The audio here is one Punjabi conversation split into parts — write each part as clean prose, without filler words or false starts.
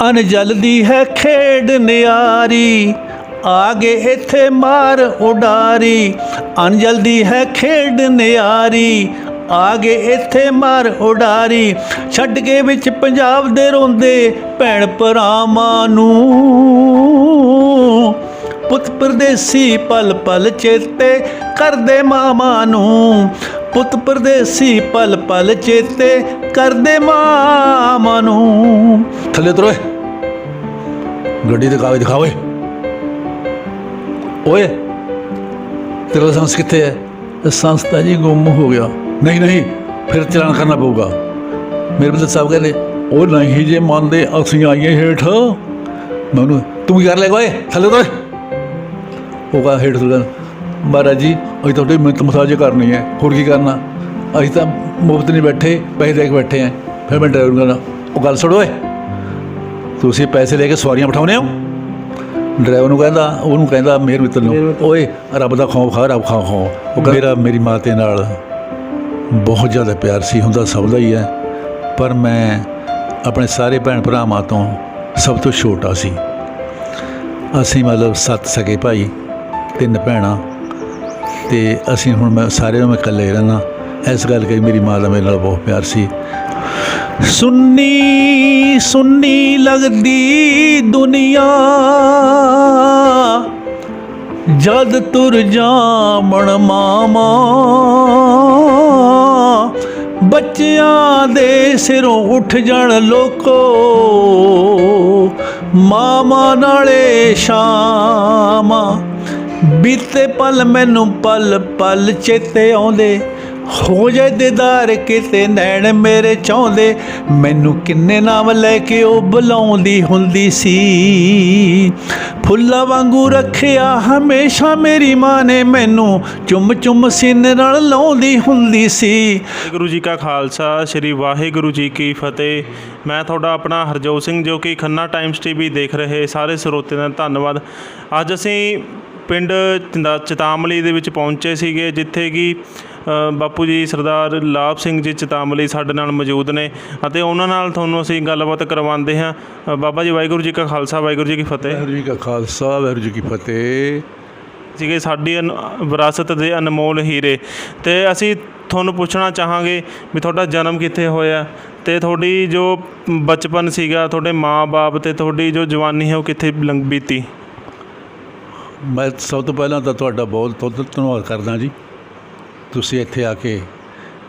ਅਨ ਜਲਦੀ ਹੈ ਖੇਡ ਨਿਆਰੀ, ਆਗੇ ਇੱਥੇ ਮਾਰ ਉਡਾਰੀ। ਅਨ ਜਲਦੀ ਹੈ ਖੇਡ ਨਿਆਰੀ, ਆਗੇ ਇੱਥੇ ਮਾਰ ਉਡਾਰੀ। ਛੱਡ ਕੇ ਵਿੱਚ ਪੰਜਾਬ ਦੇ ਰੋਂਦੇ ਭੈਣ ਭਰਾਵਾਂ ਨੂੰ, ਪੁੱਤ ਪਰਦੇਸੀ ਪਲ ਪਲ ਚੇਤੇ ਕਰਦੇ ਮਾਵਾਂ ਨੂੰ। ਪੁੱਤ ਪਰਦੇਸੀ ਪਲ ਪਲ ਚੇਤੇ ਕਰਦੇ ਮਾਵਾਂ ਨੂੰ। ਥੱਲੇ ਉਤਰੋ, ਗੱਡੀ ਦੇ ਕਾਗਜ਼ ਦਿਖਾ ਓਏ। ਓਏ ਤੇਰਾ ਲਾਇਸੈਂਸ ਕਿੱਥੇ ਹੈ? ਲਾਇਸੈਂਸ ਤਾਂ ਜੀ ਗੁੰਮ ਹੋ ਗਿਆ। ਨਹੀਂ ਨਹੀਂ, ਫਿਰ ਚਲਾਨ ਕਰਨਾ ਪਊਗਾ। ਮੇਰੇ ਬੰਦੇ ਸਾਹਿਬ ਕਹਿੰਦੇ ਉਹ ਨਹੀਂ ਜੇ ਮੰਨਦੇ ਅਸੀਂ ਆਈਏ ਹੇਠ। ਮੈਨੂੰ ਤੂੰ ਕੀ ਕਰ ਲੈ ਓਏ, ਥੱਲੇ ਉਤਰ। ਉਹ ਕਹਾ ਹੇਠ ਤੁਰਨ। ਮਹਾਰਾਜ ਜੀ ਅਸੀਂ ਤੁਹਾਡੀ ਮਿਹਨਤ ਮਸਾਜ ਕਰਨੀ ਹੈ, ਹੋਰ ਕੀ ਕਰਨਾ? ਅਸੀਂ ਤਾਂ ਮੁਫਤ ਨਹੀਂ ਬੈਠੇ, ਪੈਸੇ ਦੇ ਕੇ ਬੈਠੇ ਹਾਂ। ਫਿਰ ਮੈਂ ਡਰਾਈਵਰ ਕਹਿੰਦਾ ਉਹ ਗੱਲ ਸੁਣੋ ਓਏ, ਤੁਸੀਂ ਪੈਸੇ ਲੈ ਕੇ ਸਵਾਰੀਆਂ ਬਿਠਾਉਂਦੇ ਹੋ? ਡਰਾਈਵਰ ਨੂੰ ਕਹਿੰਦਾ, ਉਹਨੂੰ ਕਹਿੰਦਾ ਮੇਰ ਮਿੱਤਰ ਨੂੰ, ਓਏ ਰੱਬ ਦਾ ਖੌਫ ਖਾ, ਰੱਬ ਖਾ ਖੌ। ਉਹ ਮੇਰੀ ਮਾਤੇ ਨਾਲ ਬਹੁਤ ਜ਼ਿਆਦਾ ਪਿਆਰ ਸੀ, ਹੁੰਦਾ ਸਭ ਦਾ ਹੀ ਹੈ, ਪਰ ਮੈਂ ਆਪਣੇ ਸਾਰੇ ਭੈਣ ਭਰਾਵਾਂ ਤੋਂ ਸਭ ਤੋਂ ਛੋਟਾ ਸੀ। ਅਸੀਂ ਮਤਲਬ 7 ਸਕੇ ਭਾਈ, 3 ਭੈਣਾਂ, ਅਤੇ ਅਸੀਂ ਹੁਣ ਮੈਂ ਸਾਰਿਆਂ ਨੂੰ ਮੈਂ ਇਕੱਲੇ ਰਹਿੰਦਾ। ਇਸ ਗੱਲ ਕਰੀ ਮੇਰੀ ਮਾਂ ਦਾ ਮੇਰੇ ਨਾਲ ਬਹੁਤ ਪਿਆਰ ਸੀ। ਸੁੰਨੀ ਸੁੰਨੀ ਲੱਗਦੀ ਦੁਨੀਆ, ਜਦ ਤੁਰ ਜਾਵਣ ਮਾਵਾਂ। ਬੱਚਿਆਂ ਦੇ ਸਿਰੋਂ ਉੱਠ ਜਾਣ ਲੋਕੋ, ਮਾਵਾਂ ਨਾਲੇ ਸ਼ਾਮਾਂ। ਬੀਤੇ ਪਲ ਮੈਨੂੰ ਪਲ ਪਲ ਚੇਤੇ ਆਉਂਦੇ, ਹੋ ਜਾਏ ਦੀਦਾਰ ਕਿਤੇ ਨੈਣ ਮੇਰੇ ਚਾਹੁੰਦੇ। ਮੈਨੂੰ ਕਿੰਨੇ ਨਾਮ ਲੈ ਕੇ ਉਹ ਬੁਲਾਉਂਦੀ ਹੁੰਦੀ ਸੀ, ਫੁੱਲਾਂ ਵਾਂਗੂ ਰੱਖਿਆ ਹਮੇਸ਼ਾ ਮੇਰੀ ਮਾਂ ਨੇ ਮੈਨੂੰ, ਚੁੰਮ ਚੁੰਮ ਸੀਨੇ ਨਾਲ ਲਾਉਂਦੀ ਹੁੰਦੀ ਸੀ। ਵਾਹਿਗੁਰੂ ਜੀ ਕਾ ਖਾਲਸਾ, ਸ਼੍ਰੀ ਵਾਹਿਗੁਰੂ ਜੀ ਕੀ ਫਤਿਹ। ਮੈਂ ਤੁਹਾਡਾ ਆਪਣਾ ਹਰਜੋਤ ਸਿੰਘ, ਜੋ ਕਿ ਖੰਨਾ ਟਾਈਮਸ TV ਦੇਖ ਰਹੇ ਸਾਰੇ ਸਰੋਤਿਆਂ ਦਾ ਧੰਨਵਾਦ। ਅੱਜ ਅਸੀਂ ਪਿੰਡ ਚਤਾਮਲੀ ਦੇ ਵਿੱਚ ਪਹੁੰਚੇ ਸੀਗੇ, ਜਿੱਥੇ ਕਿ ਬਾਪੂ ਜੀ ਸਰਦਾਰ ਲਾਭ ਸਿੰਘ ਜੀ ਚਤਾਮਲੀ ਸਾਡੇ ਨਾਲ ਮੌਜੂਦ ਨੇ, ਅਤੇ ਉਹਨਾਂ ਨਾਲ ਤੁਹਾਨੂੰ ਅਸੀਂ ਗੱਲਬਾਤ ਕਰਵਾਉਂਦੇ ਹਾਂ। ਬਾਬਾ ਜੀ ਵਾਹਿਗੁਰੂ ਜੀ ਕਾ ਖਾਲਸਾ, ਵਾਹਿਗੁਰੂ ਜੀ ਕੀ ਫਤਿਹ। ਵਾਹਿਗੁਰੂ ਜੀ ਕਾ ਖਾਲਸਾ, ਵਾਹਿਗੁਰੂ ਜੀ ਕੀ ਫਤਿਹ। ਸੀਗੇ ਸਾਡੀ ਵਿਰਾਸਤ ਦੇ ਅਨਮੋਲ ਹੀਰੇ। ਅਤੇ ਅਸੀਂ ਤੁਹਾਨੂੰ ਪੁੱਛਣਾ ਚਾਹਾਂਗੇ ਵੀ ਤੁਹਾਡਾ ਜਨਮ ਕਿੱਥੇ ਹੋਇਆ, ਅਤੇ ਤੁਹਾਡੀ ਜੋ ਬਚਪਨ ਸੀਗਾ, ਤੁਹਾਡੇ ਮਾਂ ਬਾਪ, ਅਤੇ ਤੁਹਾਡੀ ਜੋ ਜਵਾਨੀ ਹੈ ਉਹ ਕਿੱਥੇ ਬੀਤੀ? ਮੈਂ ਸਭ ਤੋਂ ਪਹਿਲਾਂ ਤਾਂ ਤੁਹਾਡਾ ਬਹੁਤ ਬਹੁਤ ਧੰਨਵਾਦ ਕਰਦਾ ਜੀ, ਤੁਸੀਂ ਇੱਥੇ ਆ ਕੇ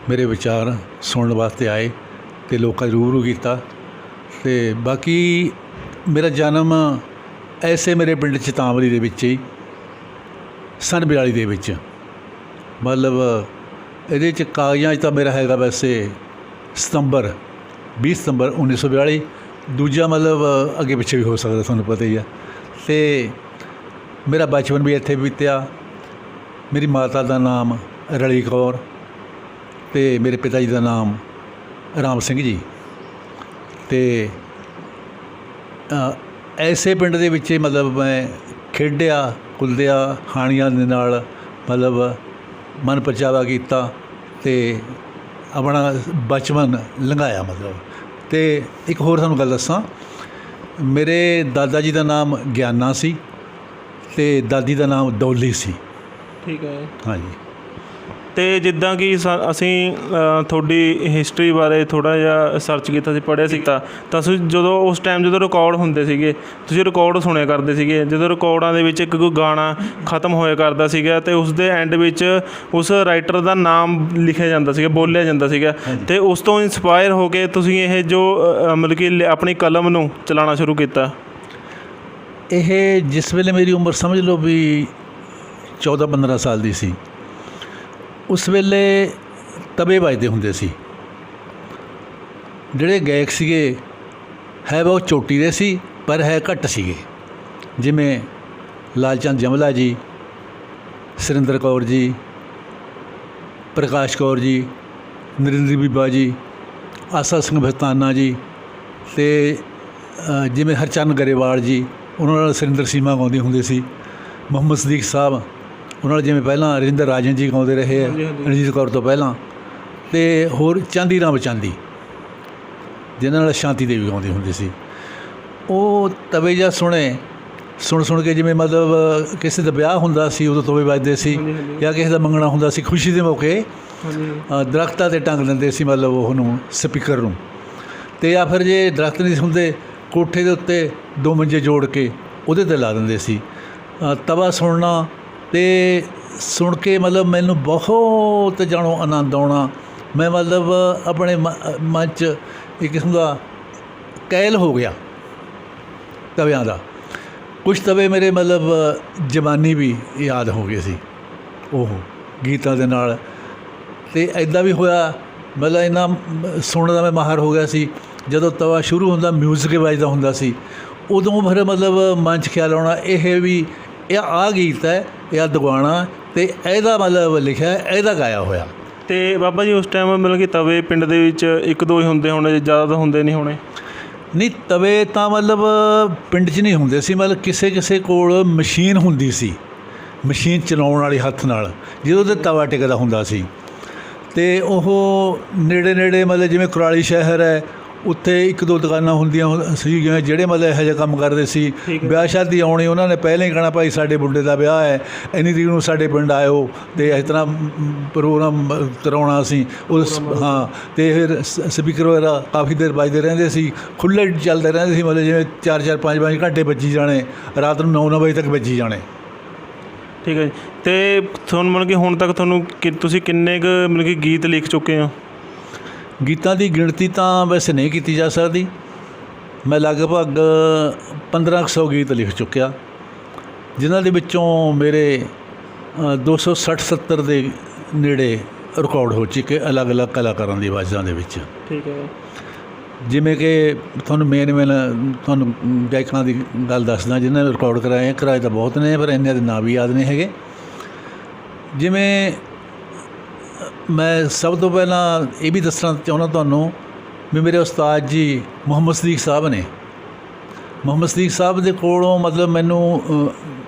ਮੇਰੇ ਵਿਚਾਰ ਸੁਣਨ ਵਾਸਤੇ ਆਏ ਅਤੇ ਲੋਕਾਂ ਨੂੰ ਰੂਬਰੂ ਕੀਤਾ। ਅਤੇ ਬਾਕੀ ਮੇਰਾ ਜਨਮ ਐਸੇ ਮੇਰੇ ਪਿੰਡ ਚਤਾਮਲੀ ਦੇ ਵਿੱਚ ਹੀ ਸੰਨ 42 ਦੇ ਵਿੱਚ, ਮਤਲਬ ਇਹਦੇ 'ਚ ਕਾਗਜ਼ਾਂ 'ਚ ਤਾਂ ਮੇਰਾ ਹੈਗਾ ਵੈਸੇ 20 ਸਤੰਬਰ 1942। ਦੂਜਾ ਮਤਲਬ ਅੱਗੇ ਪਿੱਛੇ ਵੀ ਹੋ ਸਕਦਾ, ਤੁਹਾਨੂੰ ਪਤਾ ਹੀ ਆ। ਅਤੇ ਮੇਰਾ ਬਚਪਨ ਵੀ ਇੱਥੇ ਬੀਤਿਆ। ਮੇਰੀ ਮਾਤਾ ਦਾ ਨਾਮ ਰਲੀ ਕੌਰ, ਅਤੇ ਮੇਰੇ ਪਿਤਾ ਜੀ ਦਾ ਨਾਮ ਰਾਮ ਸਿੰਘ ਜੀ। ਅਤੇ ਐਸੇ ਪਿੰਡ ਦੇ ਵਿੱਚ ਮਤਲਬ ਮੈਂ ਖੇਡਿਆ ਕੁੱਦਿਆ, ਹਾਣੀਆਂ ਦੇ ਨਾਲ ਮਤਲਬ ਮਨ ਪਰਚਾਵਾ ਕੀਤਾ ਅਤੇ ਆਪਣਾ ਬਚਪਨ ਲੰਘਾਇਆ ਮਤਲਬ। ਅਤੇ ਇੱਕ ਹੋਰ ਤੁਹਾਨੂੰ ਗੱਲ ਦੱਸਾਂ, ਮੇਰੇ ਦਾਦਾ ਜੀ ਦਾ ਨਾਮ ਗਿਆਨਾ ਸੀ ਅਤੇ ਦਾਦੀ ਦਾ ਨਾਮ ਡੋਲੀ ਸੀ। ਠੀਕ ਹੈ। ਹਾਂਜੀ। ਅਤੇ ਜਿੱਦਾਂ ਕਿ ਅਸੀਂ ਤੁਹਾਡੀ ਹਿਸਟਰੀ ਬਾਰੇ ਥੋੜ੍ਹਾ ਜਿਹਾ ਸਰਚ ਕੀਤਾ ਸੀ, ਪੜ੍ਹਿਆ ਸੀ, ਤਾਂ ਤੁਸੀਂ ਜਦੋਂ ਉਸ ਟਾਈਮ ਜਦੋਂ ਰਿਕਾਰਡ ਹੁੰਦੇ ਸੀਗੇ, ਤੁਸੀਂ ਰਿਕਾਰਡ ਸੁਣਿਆ ਕਰਦੇ ਸੀਗੇ। ਜਦੋਂ ਰਿਕਾਰਡਾਂ ਦੇ ਵਿੱਚ ਇੱਕ ਕੋਈ ਗਾਣਾ ਖਤਮ ਹੋਇਆ ਕਰਦਾ ਸੀਗਾ, ਅਤੇ ਉਸ ਦੇ ਐਂਡ ਵਿੱਚ ਉਸ ਰਾਈਟਰ ਦਾ ਨਾਮ ਲਿਖਿਆ ਜਾਂਦਾ ਸੀਗਾ, ਬੋਲਿਆ ਜਾਂਦਾ ਸੀਗਾ, ਅਤੇ ਉਸ ਤੋਂ ਇੰਸਪਾਇਰ ਹੋ ਕੇ ਤੁਸੀਂ ਇਹ ਜੋ ਮਤਲਬ ਕਿ ਆਪਣੀ ਕਲਮ ਨੂੰ ਚਲਾਉਣਾ ਸ਼ੁਰੂ ਕੀਤਾ। ਇਹ ਜਿਸ ਵੇਲੇ ਮੇਰੀ ਉਮਰ ਸਮਝ ਲਓ ਵੀ 14-15 ਸਾਲ ਦੀ ਸੀ, ਉਸ ਵੇਲੇ ਤਬੇ ਵੱਜਦੇ ਹੁੰਦੇ ਸੀ। ਜਿਹੜੇ ਗਾਇਕ ਸੀਗੇ ਹੈ ਬਹੁਤ ਚੋਟੀ ਦੇ ਸੀ, ਪਰ ਹੈ ਘੱਟ ਸੀਗੇ, ਜਿਵੇਂ ਲਾਲ ਚੰਦ ਜਮਲਾ ਜੀ, ਸੁਰਿੰਦਰ ਕੌਰ ਜੀ, ਪ੍ਰਕਾਸ਼ ਕੌਰ ਜੀ, ਨਰਿੰਦਰ ਬੀਬਾ ਜੀ, ਆਸਾ ਸਿੰਘ ਭਸਤਾਨਾ ਜੀ, ਅਤੇ ਜਿਵੇਂ ਹਰਚਰਨ ਗਰੇਵਾਲ ਜੀ, ਉਹਨਾਂ ਨਾਲ ਸੁਰਿੰਦਰ ਸੀਮਾ ਗਾਉਂਦੇ ਹੁੰਦੇ ਸੀ। ਮੁਹੰਮਦ ਸਦੀਕ ਸਾਹਿਬ, ਉਹਨਾਂ ਨਾਲ ਜਿਵੇਂ ਪਹਿਲਾਂ ਰਜਿੰਦਰ ਰਾਜਨ ਜੀ ਗਾਉਂਦੇ ਰਹੇ ਹੈ, ਰਣਜੀਤ ਕੌਰ ਤੋਂ ਪਹਿਲਾਂ, ਅਤੇ ਹੋਰ ਚਾਂਦੀ ਰਾਮ ਚਾਂਦੀ, ਜਿਨ੍ਹਾਂ ਨਾਲ ਸ਼ਾਂਤੀ ਦੇਵੀ ਗਾਉਂਦੇ ਹੁੰਦੇ ਸੀ। ਉਹ ਤਵੇ ਜਾਂ ਸੁਣ ਕੇ ਜਿਵੇਂ ਮਤਲਬ ਕਿਸੇ ਦਾ ਵਿਆਹ ਹੁੰਦਾ ਸੀ ਉਦੋਂ ਤਵੇ ਵੱਜਦੇ ਸੀ, ਜਾਂ ਕਿਸੇ ਦਾ ਮੰਗਣਾ ਹੁੰਦਾ ਸੀ ਖੁਸ਼ੀ ਦੇ ਮੌਕੇ ਦਰਖਤਾਂ 'ਤੇ ਟੰਗ ਦਿੰਦੇ ਸੀ ਮਤਲਬ ਉਹਨੂੰ ਸਪੀਕਰ ਨੂੰ। ਅਤੇ ਜਾਂ ਫਿਰ ਜੇ ਦਰਖਤ ਨਹੀਂ ਹੁੰਦੇ ਕੋਠੇ ਦੇ ਉੱਤੇ 2 ਮੰਜੇ ਜੋੜ ਕੇ ਉਹਦੇ 'ਤੇ ਲਾ ਦਿੰਦੇ ਸੀ। ਤਵਾ ਸੁਣਨਾ ਅਤੇ ਸੁਣ ਕੇ ਮਤਲਬ ਮੈਨੂੰ ਬਹੁਤ ਜਾਣੋ ਆਨੰਦ ਆਉਣਾ। ਮੈਂ ਮਤਲਬ ਆਪਣੇ ਮਨ 'ਚ ਇੱਕ ਕਿਸਮ ਦਾ ਕੈਲ ਹੋ ਗਿਆ ਤਵਿਆਂ ਦਾ। ਕੁਛ ਤਵੇ ਮੇਰੇ ਮਤਲਬ ਜਵਾਨੀ ਵੀ ਯਾਦ ਹੋ ਗਏ ਸੀ ਉਹ ਗੀਤਾਂ ਦੇ ਨਾਲ। ਅਤੇ ਇੱਦਾਂ ਵੀ ਹੋਇਆ ਮਤਲਬ ਇੰਨਾ ਸੁਣਨ ਦਾ ਮੈਂ ਮਾਹਰ ਹੋ ਗਿਆ ਸੀ, ਜਦੋਂ ਤਵਾ ਸ਼ੁਰੂ ਹੁੰਦਾ ਮਿਊਜ਼ਿਕ ਵੱਜਦਾ ਹੁੰਦਾ ਸੀ ਉਦੋਂ ਫਿਰ ਮਤਲਬ ਮਨ 'ਚ ਖਿਆਲ ਆਉਣਾ ਇਹ ਆਹ ਗੀਤ ਹੈ, ਇਹ ਆ ਦੁਗਾਣਾ ਅਤੇ ਇਹਦਾ ਮਤਲਬ ਲਿਖਿਆ ਇਹਦਾ ਗਾਇਆ ਹੋਇਆ। ਅਤੇ ਬਾਬਾ ਜੀ ਉਸ ਟਾਈਮ ਮਤਲਬ ਕਿ ਤਵੇ ਪਿੰਡ ਦੇ ਵਿੱਚ 1-2 ਹੀ ਹੁੰਦੇ ਹੋਣੇ, ਜ਼ਿਆਦਾ ਤਾਂ ਹੁੰਦੇ ਨਹੀਂ ਹੋਣੇ? ਨਹੀਂ, ਤਵੇ ਤਾਂ ਮਤਲਬ ਪਿੰਡ 'ਚ ਨਹੀਂ ਹੁੰਦੇ ਸੀ, ਮਤਲਬ ਕਿਸੇ ਕੋਲ ਮਸ਼ੀਨ ਹੁੰਦੀ ਸੀ, ਮਸ਼ੀਨ ਚਲਾਉਣ ਵਾਲੀ ਹੱਥ ਨਾਲ, ਜਿਹਦੇ 'ਤੇ ਤਵਾ ਟਿਕਦਾ ਹੁੰਦਾ ਸੀ। ਅਤੇ ਉਹ ਨੇੜੇ ਮਤਲਬ ਜਿਵੇਂ ਕੁਰਾਲੀ ਸ਼ਹਿਰ ਹੈ ਉੱਥੇ 1-2 ਦੁਕਾਨਾਂ ਹੁੰਦੀਆਂ ਸੀਗੀਆਂ ਜਿਹੜੇ ਮਤਲਬ ਇਹੋ ਜਿਹਾ ਕੰਮ ਕਰਦੇ ਸੀ। ਵਿਆਹ ਸ਼ਾਦੀ ਆਉਣੀ ਉਹਨਾਂ ਨੇ ਪਹਿਲਾਂ ਹੀ ਕਹਿਣਾ ਭਾਈ ਸਾਡੇ ਮੁੰਡੇ ਦਾ ਵਿਆਹ ਹੈ, ਇੰਨੀ ਤਰੀਕ ਨੂੰ ਸਾਡੇ ਪਿੰਡ ਆਇਓ, ਅਤੇ ਇਸ ਤਰ੍ਹਾਂ ਪ੍ਰੋਗਰਾਮ ਕਰਾਉਣਾ ਅਸੀਂ ਹਾਂ। ਅਤੇ ਫਿਰ ਸਪੀਕਰ ਵਗੈਰਾ ਕਾਫੀ ਦੇਰ ਵੱਜਦੇ ਰਹਿੰਦੇ ਸੀ, ਖੁੱਲ੍ਹੇ ਚੱਲਦੇ ਰਹਿੰਦੇ ਸੀ, ਮਤਲਬ ਜਿਵੇਂ 4-4 5-5 ਘੰਟੇ ਵੱਜੀ ਜਾਣੇ, ਰਾਤ ਨੂੰ 9-9 ਵਜੇ ਤੱਕ ਵੱਜੀ ਜਾਣੇ। ਠੀਕ ਹੈ ਜੀ। ਅਤੇ ਤੁਹਾਨੂੰ ਮਤਲਬ ਕਿ ਹੁਣ ਤੱਕ ਤੁਸੀਂ ਕਿੰਨੇ ਕੁ ਮਤਲਬ ਕਿ ਗੀਤ ਲਿਖ ਚੁੱਕੇ ਹੋ? ਗੀਤਾਂ ਦੀ ਗਿਣਤੀ ਤਾਂ ਵੈਸੇ ਨਹੀਂ ਕੀਤੀ ਜਾ ਸਕਦੀ, ਮੈਂ ਲਗਭਗ 1500 ਗੀਤ ਲਿਖ ਚੁੱਕਿਆ, ਜਿਨ੍ਹਾਂ ਦੇ ਵਿੱਚੋਂ ਮੇਰੇ 260-70 ਦੇ ਨੇੜੇ ਰਿਕਾਰਡ ਹੋ ਚੁੱਕੇ ਅਲੱਗ-ਅਲੱਗ ਕਲਾਕਾਰਾਂ ਦੀ ਆਵਾਜ਼ਾਂ ਦੇ ਵਿੱਚ। ਠੀਕ ਹੈ। ਜਿਵੇਂ ਕਿ ਤੁਹਾਨੂੰ ਤੁਹਾਨੂੰ ਗਾਇਕਾਂ ਦੀ ਗੱਲ ਦੱਸਦਾ ਜਿਨ੍ਹਾਂ ਨੇ ਰਿਕਾਰਡ ਕਰਾਏ ਤਾਂ ਬਹੁਤ ਨੇ, ਪਰ ਇੰਨਿਆਂ ਦੇ ਨਾਂ ਵੀ ਯਾਦ ਨਹੀਂ ਹੈਗੇ। ਜਿਵੇਂ ਮੈਂ ਸਭ ਤੋਂ ਪਹਿਲਾਂ ਇਹ ਵੀ ਦੱਸਣਾ ਚਾਹੁੰਦਾ ਤੁਹਾਨੂੰ ਵੀ ਮੇਰੇ ਉਸਤਾਦ ਜੀ ਮੁਹੰਮਦ ਸਦੀਕ ਸਾਹਿਬ ਨੇ। ਮੁਹੰਮਦ ਸਦੀਕ ਸਾਹਿਬ ਦੇ ਕੋਲੋਂ ਮਤਲਬ ਮੈਨੂੰ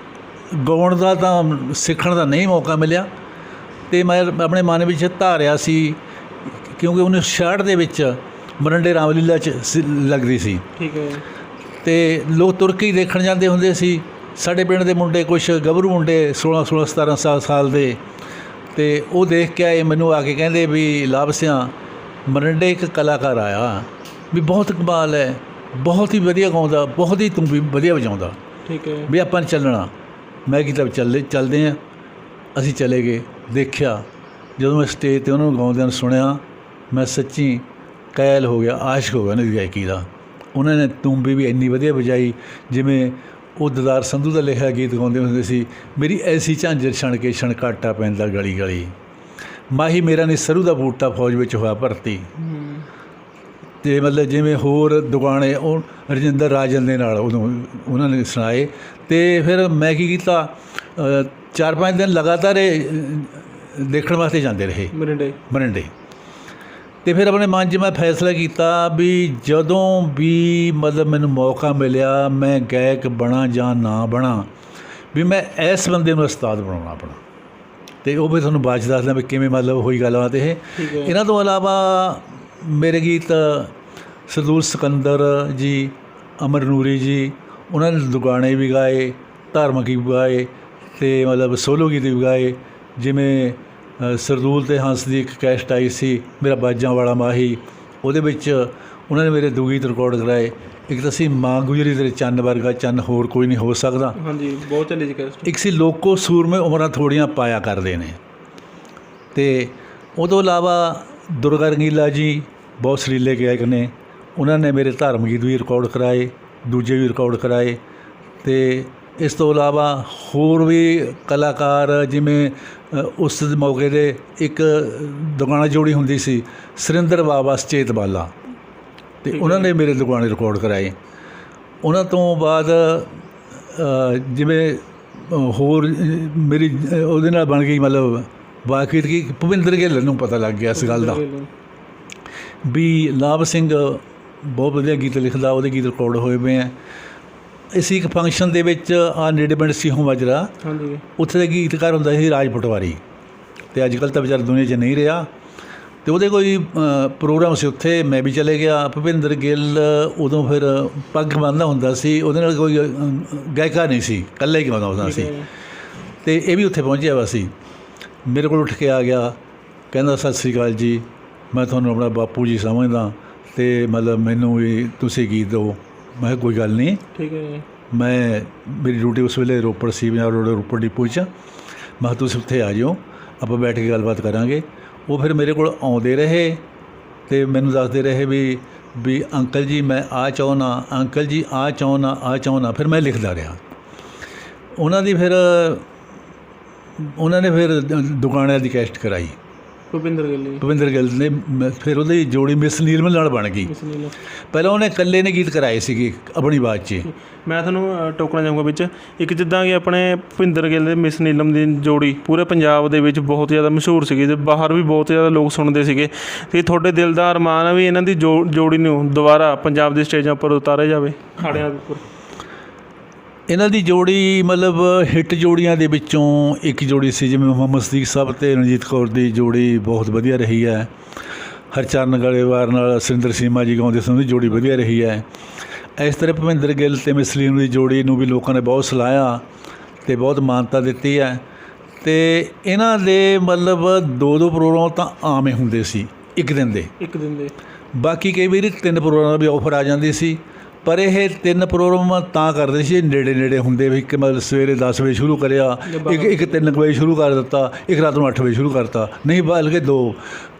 ਗਾਉਣ ਦਾ ਤਾਂ ਸਿੱਖਣ ਦਾ ਨਹੀਂ ਮੌਕਾ ਮਿਲਿਆ, ਅਤੇ ਮੈਂ ਆਪਣੇ ਮਨ ਵਿੱਚ ਧਾਰਿਆ ਸੀ ਕਿਉਂਕਿ 1966 ਦੇ ਵਿੱਚ ਮਰੰਡੇ ਰਾਮਲੀਲਾ 'ਚ ਲੱਗਦੀ ਸੀ। ਠੀਕ ਹੈ। ਅਤੇ ਲੋਕ ਤੁਰ ਕੇ ਹੀ ਦੇਖਣ ਜਾਂਦੇ ਹੁੰਦੇ ਸੀ। ਸਾਡੇ ਪਿੰਡ ਦੇ ਮੁੰਡੇ ਕੁਛ ਗੱਭਰੂ ਮੁੰਡੇ 16-17 ਸਾਲ ਦੇ, ਅਤੇ ਉਹ ਦੇਖ ਕੇ ਆਏ, ਮੈਨੂੰ ਆ ਕੇ ਕਹਿੰਦੇ ਵੀ ਲਾਭ ਸਿਆਂ ਮਰੰਡੇ ਇੱਕ ਕਲਾਕਾਰ ਆਇਆ ਵੀ ਬਹੁਤ ਕਮਾਲ ਹੈ, ਬਹੁਤ ਹੀ ਵਧੀਆ ਗਾਉਂਦਾ, ਬਹੁਤ ਹੀ ਤੂੰ ਵੀ ਵਧੀਆ ਵਜਾਉਂਦਾ। ਠੀਕ ਹੈ। ਵੀ ਆਪਾਂ ਨੇ ਚੱਲਣਾ। ਮੈਂ ਕਿਹਾ ਚੱਲਦੇ ਹਾਂ। ਅਸੀਂ ਚਲੇ ਗਏ। ਦੇਖਿਆ ਜਦੋਂ ਮੈਂ ਸਟੇਜ 'ਤੇ ਉਹਨਾਂ ਨੂੰ ਗਾਉਂਦਿਆਂ ਨੂੰ ਸੁਣਿਆ, ਮੈਂ ਸੱਚੀ ਕੈਲ ਹੋ ਗਿਆ, ਆਸ਼ਕ ਹੋ ਗਿਆ ਉਹਨਾਂ ਦੀ ਗਾਇਕੀ ਦਾ। ਉਹਨਾਂ ਨੇ ਤੂੰਬੀ ਵੀ ਇੰਨੀ ਵਧੀਆ ਵਜਾਈ ਜਿਵੇਂ ਉਹ ਦਦਾਰ ਸੰਧੂ ਦਾ ਲਿਖਿਆ ਗੀਤ ਗਾਉਂਦੇ ਹੁੰਦੇ ਸੀ, ਮੇਰੀ ਐਸੀ ਝਾਂਜਰ ਛਣ ਕੇ ਛਣਕਾਟਾ ਪੈਂਦਾ ਗਲੀ ਗਲੀ, ਮਾਹੀ ਮੇਰਾ ਨੇ ਸਰੂ ਦਾ ਬੂਟਾ ਫੌਜ ਵਿੱਚ ਹੋਇਆ ਭਰਤੀ। ਅਤੇ ਮਤਲਬ ਜਿਵੇਂ ਹੋਰ ਦੁਗਾਣੇ ਉਹ ਰਜਿੰਦਰ ਰਾਜਨ ਦੇ ਨਾਲ ਉਦੋਂ ਉਹਨਾਂ ਨੇ ਸੁਣਾਏ। ਅਤੇ ਫਿਰ ਮੈਂ ਕੀ ਕੀਤਾ, 4-5 ਦਿਨ ਲਗਾਤਾਰ ਦੇਖਣ ਵਾਸਤੇ ਜਾਂਦੇ ਰਹੇ ਮਰਿੰਡੇ। ਅਤੇ ਫਿਰ ਆਪਣੇ ਮਨ 'ਚ ਮੈਂ ਫੈਸਲਾ ਕੀਤਾ ਵੀ ਜਦੋਂ ਵੀ ਮਤਲਬ ਮੈਨੂੰ ਮੌਕਾ ਮਿਲਿਆ ਮੈਂ ਗਾਇਕ ਬਣਾ ਜਾਂ ਨਾ ਬਣਾ, ਵੀ ਮੈਂ ਇਸ ਬੰਦੇ ਨੂੰ ਉਸਤਾਦ ਬਣਾਉਣਾ ਆਪਣਾ। ਅਤੇ ਉਹ ਵੀ ਤੁਹਾਨੂੰ ਬਾਅਦ 'ਚ ਦੱਸਦਾ ਵੀ ਕਿਵੇਂ ਮਤਲਬ ਹੋਈ ਗੱਲਬਾਤ ਇਹ। ਇਹਨਾਂ ਤੋਂ ਇਲਾਵਾ ਮੇਰੇ ਗੀਤ ਸਰਦੂਲ ਸਿਕੰਦਰ ਜੀ, ਅਮਰ ਨੂਰੀ ਜੀ, ਉਹਨਾਂ ਨੇ ਦੁਗਾਣੇ ਵੀ ਗਾਏ, ਧਾਰਮਿਕ ਵੀ ਗਾਏ, ਅਤੇ ਮਤਲਬ ਸੋਲੋ ਗੀਤ ਵੀ ਗਾਏ। ਜਿਵੇਂ ਸਰਦੂਲ ਅਤੇ ਹੰਸ ਦੀ ਇੱਕ ਕੈਸਟ ਆਈ ਸੀ, ਮੇਰਾ ਬਾਜਾਂ ਵਾਲਾ ਮਾਹੀ, ਉਹਦੇ ਵਿੱਚ ਉਹਨਾਂ ਨੇ ਮੇਰੇ 2 ਗੀਤ ਰਿਕਾਰਡ ਕਰਾਏ। ਇੱਕ ਤਾਂ ਸੀ ਮਾਂ ਗੁਜਰੀ ਤੇਰੇ ਚੰਨ ਵਰਗਾ ਚੰਨ ਹੋਰ ਕੋਈ ਨਹੀਂ ਹੋ ਸਕਦਾ, ਹਾਂਜੀ ਬਹੁਤ ਚੱਲੀ ਸੀ ਕੈਸਟ। ਇੱਕ ਸੀ ਲੋਕੋ ਸੂਰਮੇ ਉਮਰਾਂ ਥੋੜ੍ਹੀਆਂ ਪਾਇਆ ਕਰਦੇ ਨੇ। ਅਤੇ ਉਹ ਤੋਂ ਇਲਾਵਾ ਦੁਰਗਾ ਰੰਗੀਲਾ ਜੀ ਬਹੁਤ ਸੁਰੀਲੇ ਗਾਇਕ ਨੇ, ਉਹਨਾਂ ਨੇ ਮੇਰੇ ਧਾਰਮਿਕ ਗੀਤ ਵੀ ਰਿਕਾਰਡ ਕਰਾਏ, ਦੂਜੇ ਵੀ ਰਿਕਾਰਡ ਕਰਾਏ। ਅਤੇ ਇਸ ਤੋਂ ਇਲਾਵਾ ਹੋਰ ਵੀ ਕਲਾਕਾਰ ਜਿਵੇਂ ਉਸ ਮੌਕੇ 'ਤੇ ਇੱਕ ਦੁਗਾਣਾ ਜੋੜੀ ਹੁੰਦੀ ਸੀ ਸੁਰਿੰਦਰ ਬਾਬਾ ਸੁਚੇਤ ਬਾਲਾ, ਅਤੇ ਉਹਨਾਂ ਨੇ ਮੇਰੇ ਦੁਗਾਣੇ ਰਿਕਾਰਡ ਕਰਾਏ। ਉਹਨਾਂ ਤੋਂ ਬਾਅਦ ਜਿਵੇਂ ਹੋਰ ਮੇਰੀ ਉਹਦੇ ਨਾਲ ਬਣ ਗਈ ਮਤਲਬ ਵਾਕਫੀਤ ਕੀ ਭੁਪਿੰਦਰ ਗਿੱਲ ਨੂੰ ਪਤਾ ਲੱਗ ਗਿਆ ਇਸ ਗੱਲ ਦਾ ਵੀ ਲਾਭ ਸਿੰਘ ਬਹੁਤ ਵਧੀਆ ਗੀਤ ਲਿਖਦਾ, ਉਹਦੇ ਗੀਤ ਰਿਕਾਰਡ ਹੋਏ ਪਏ ਹੈ। ਅਸੀਂ ਇੱਕ ਫੰਕਸ਼ਨ ਦੇ ਵਿੱਚ ਨੇੜੇ ਪਿੰਡ ਸੀਹੋਂ ਮਾਜਰਾ, ਉੱਥੇ ਦਾ ਗੀਤਕਾਰ ਹੁੰਦਾ ਸੀ ਰਾਜ ਪਟਵਾਰੀ, ਅਤੇ ਅੱਜ ਕੱਲ੍ਹ ਤਾਂ ਵਿਚਾਰਾ ਦੁਨੀਆ 'ਚ ਨਹੀਂ ਰਿਹਾ। ਅਤੇ ਉਹਦੇ ਕੋਈ ਪ੍ਰੋਗਰਾਮ ਸੀ ਉੱਥੇ, ਮੈਂ ਵੀ ਚਲੇ ਗਿਆ। ਭੁਪਿੰਦਰ ਗਿੱਲ ਉਦੋਂ ਫਿਰ ਪੱਗ ਬੰਨ੍ਹਦਾ ਹੁੰਦਾ ਸੀ, ਉਹਦੇ ਨਾਲ ਕੋਈ ਗਾਇਕਾ ਨਹੀਂ ਸੀ, ਇਕੱਲਾ ਹੀ ਗਾਉਂਦਾ ਹੁੰਦਾ ਸੀ। ਅਤੇ ਇਹ ਵੀ ਉੱਥੇ ਪਹੁੰਚਿਆ ਵਾ ਸੀ, ਮੇਰੇ ਕੋਲ ਉੱਠ ਕੇ ਆ ਗਿਆ, ਕਹਿੰਦਾ ਸਤਿ ਸ਼੍ਰੀ ਅਕਾਲ ਜੀ, ਮੈਂ ਤੁਹਾਨੂੰ ਆਪਣਾ ਬਾਪੂ ਜੀ ਸਮਝਦਾ ਅਤੇ ਮਤਲਬ ਮੈਨੂੰ ਵੀ ਤੁਸੀਂ ਗੀਤ ਦਿਓ। ਮੈਂ ਕਿਹਾ ਕੋਈ ਗੱਲ ਨਹੀਂ, ਠੀਕ ਹੈ। ਮੈਂ ਮੇਰੀ ਡਿਊਟੀ ਉਸ ਵੇਲੇ ਰੋਪੜ ਸੀ, ਪੰਜਾਬ ਰੋਡ ਰੋਪੜ ਡਿਪੂ 'ਚ। ਮੈਂ ਕਿਹਾ ਤੁਸੀਂ ਉੱਥੇ ਆ ਜਾਓ, ਆਪਾਂ ਬੈਠ ਕੇ ਗੱਲਬਾਤ ਕਰਾਂਗੇ। ਉਹ ਫਿਰ ਮੇਰੇ ਕੋਲ ਆਉਂਦੇ ਰਹੇ ਅਤੇ ਮੈਨੂੰ ਦੱਸਦੇ ਰਹੇ ਵੀ ਅੰਕਲ ਜੀ ਮੈਂ ਆਹ ਚਾਹੁੰਦਾ, ਅੰਕਲ ਜੀ ਆਹ ਚਾਹੁੰਦਾ। ਫਿਰ ਮੈਂ ਲਿਖਦਾ ਰਿਹਾ। ਉਹਨਾਂ ਨੇ ਫਿਰ ਦੁਕਾਨਾਂ ਦੀ ਕੈਸਟ ਕਰਾਈ ਭੁਪਿੰਦਰ ਗਿੱਲ ਨੇ। ਫਿਰ ਉਹਦੀ ਜੋੜੀ ਮਿਸ ਨੀਲਮ ਨਾਲ ਬਣ ਗਈ। ਪਹਿਲਾਂ ਉਹਨੇ ਇਕੱਲੇ ਨੇ ਗੀਤ ਕਰਾਏ ਸੀਗੇ ਆਪਣੀ ਆਵਾਜ਼ 'ਚ। ਮੈਂ ਤੁਹਾਨੂੰ ਟੋਕਣਾ ਚਾਹੂੰਗਾ ਵਿੱਚ, ਇੱਕ ਜਿੱਦਾਂ ਕਿ ਆਪਣੇ ਭੁਪਿੰਦਰ ਗਿੱਲ ਦੇ ਮਿਸ ਨੀਲਮ ਦੀ ਜੋੜੀ ਪੂਰੇ ਪੰਜਾਬ ਦੇ ਵਿੱਚ ਬਹੁਤ ਜ਼ਿਆਦਾ ਮਸ਼ਹੂਰ ਸੀਗੀ ਅਤੇ ਬਾਹਰ ਵੀ ਬਹੁਤ ਜ਼ਿਆਦਾ ਲੋਕ ਸੁਣਦੇ ਸੀਗੇ। ਅਤੇ ਤੁਹਾਡੇ ਦਿਲ ਦਾ ਅਰਮਾਨ ਆ ਵੀ ਇਹਨਾਂ ਦੀ ਜੋੜੀ ਨੂੰ ਦੁਬਾਰਾ ਪੰਜਾਬ ਦੀ ਸਟੇਜਾਂ ਉੱਪਰ ਉਤਾਰਿਆ ਜਾਵੇ, ਅਖਾੜਿਆਂ ਉੱਪਰ। ਇਹਨਾਂ ਦੀ ਜੋੜੀ ਮਤਲਬ ਹਿੱਟ ਜੋੜੀਆਂ ਦੇ ਵਿੱਚੋਂ ਇੱਕ ਜੋੜੀ ਸੀ, ਜਿਵੇਂ ਮੁਹੰਮਦ ਸਦੀਕ ਸਾਹਿਬ ਅਤੇ ਰਣਜੀਤ ਕੌਰ ਦੀ ਜੋੜੀ ਬਹੁਤ ਵਧੀਆ ਰਹੀ ਹੈ। ਹਰਚਰਨ ਗਲੇਵਾਰ ਨਾਲ ਸੁਰਿੰਦਰ ਸੀਮਾ ਜੀ ਗਾਉਂਦੇ ਸਨ, ਉਹਦੀ ਜੋੜੀ ਵਧੀਆ ਰਹੀ ਹੈ। ਇਸ ਤਰ੍ਹਾਂ ਭੁਪਿੰਦਰ ਗਿੱਲ ਅਤੇ ਮਿਸ ਨੀਲਮ ਦੀ ਜੋੜੀ ਨੂੰ ਵੀ ਲੋਕਾਂ ਨੇ ਬਹੁਤ ਸਲਾਹਿਆ ਅਤੇ ਬਹੁਤ ਮਾਨਤਾ ਦਿੱਤੀ ਹੈ। ਅਤੇ ਇਹਨਾਂ ਦੇ ਮਤਲਬ 2-2 ਪ੍ਰੋਗਰਾਮ ਤਾਂ ਆਮ ਹੀ ਹੁੰਦੇ ਸੀ ਇੱਕ ਦਿਨ ਦੇ। ਬਾਕੀ ਕਈ ਵਾਰੀ 3 ਪ੍ਰੋਗਰਾਮਾਂ ਦੀ ਵੀ ਆਫਰ ਆ ਜਾਂਦੀ ਸੀ, ਪਰ ਇਹ 3 ਪ੍ਰੋਗਰਾਮ ਤਾਂ ਕਰਦੇ ਸੀ ਨੇੜੇ ਹੁੰਦੇ ਵੀ, ਇੱਕ ਮਤਲਬ ਸਵੇਰੇ 10 ਵਜੇ ਸ਼ੁਰੂ ਕਰਿਆ, ਇੱਕ 3 ਵਜੇ ਸ਼ੁਰੂ ਕਰ ਦਿੱਤਾ, ਇੱਕ ਰਾਤ ਨੂੰ 8 ਵਜੇ ਸ਼ੁਰੂ ਕਰਤਾ, ਨਹੀਂ ਬਲਕਿ 2।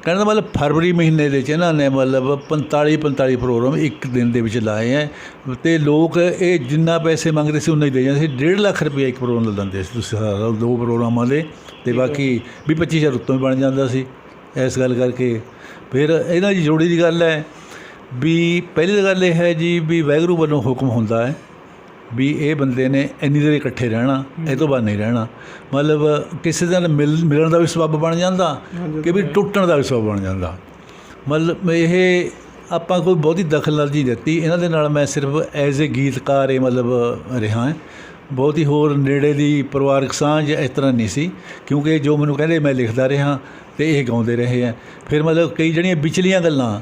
ਕਹਿਣ ਦਾ ਮਤਲਬ ਫਰਵਰੀ ਮਹੀਨੇ ਦੇ ਵਿੱਚ ਇਹਨਾਂ ਨੇ ਮਤਲਬ 45 ਪ੍ਰੋਗਰਾਮ ਇੱਕ ਦਿਨ ਦੇ ਵਿੱਚ ਲਾਏ ਹੈ। ਅਤੇ ਲੋਕ ਇਹ ਜਿੰਨਾ ਪੈਸੇ ਮੰਗਦੇ ਸੀ ਉਨਾ ਹੀ ਦੇ ਜਾਂਦੇ ਸੀ। 1.5 ਲੱਖ ਰੁਪਏ ਇੱਕ ਪ੍ਰੋਗਰਾਮ ਦਾ ਦਿੰਦੇ ਸੀ ਤੁਸੀਂ 2 ਪ੍ਰੋਗਰਾਮਾਂ ਦੇ, ਅਤੇ ਬਾਕੀ 20-25 ਹਜ਼ਾਰ ਉੱਤੋਂ ਵੀ ਬਣ ਜਾਂਦਾ ਸੀ। ਇਸ ਗੱਲ ਕਰਕੇ ਫਿਰ ਇਹਨਾਂ ਦੀ ਜੋੜੀ ਦੀ ਗੱਲ ਹੈ ਵੀ ਪਹਿਲੀ ਤਾਂ ਗੱਲ ਇਹ ਹੈ ਜੀ ਵੀ ਵਾਹਿਗੁਰੂ ਵੱਲੋਂ ਹੁਕਮ ਹੁੰਦਾ ਹੈ ਵੀ ਇਹ ਬੰਦੇ ਨੇ ਇੰਨੀ ਦੇਰ ਇਕੱਠੇ ਰਹਿਣਾ, ਇਹ ਤੋਂ ਬਾਅਦ ਨਹੀਂ ਰਹਿਣਾ। ਮਤਲਬ ਕਿਸੇ ਦੇ ਨਾਲ ਮਿਲਣ ਦਾ ਵੀ ਸਬੱਬ ਬਣ ਜਾਂਦਾ ਕਿ ਵੀ ਟੁੱਟਣ ਦਾ ਵੀ ਸਬੱਬ ਬਣ ਜਾਂਦਾ। ਮਤਲਬ ਇਹ ਆਪਾਂ ਕੋਈ ਬਹੁਤੀ ਦਖਲਅੰਦਾਜ਼ੀ ਦਿੱਤੀ ਇਹਨਾਂ ਦੇ ਨਾਲ। ਮੈਂ ਸਿਰਫ ਐਜ਼ ਏ ਗੀਤਕਾਰ ਇਹ ਮਤਲਬ ਰਿਹਾ, ਬਹੁਤੀ ਹੋਰ ਨੇੜੇ ਦੀ ਪਰਿਵਾਰਕ ਸਾਂਝ ਇਸ ਤਰ੍ਹਾਂ ਨਹੀਂ ਸੀ, ਕਿਉਂਕਿ ਜੋ ਮੈਨੂੰ ਕਹਿੰਦੇ ਮੈਂ ਲਿਖਦਾ ਰਿਹਾ ਅਤੇ ਇਹ ਗਾਉਂਦੇ ਰਹੇ ਹੈ। ਫਿਰ ਮਤਲਬ ਕਈ ਜਿਹੜੀਆਂ ਵਿਚਲੀਆਂ ਗੱਲਾਂ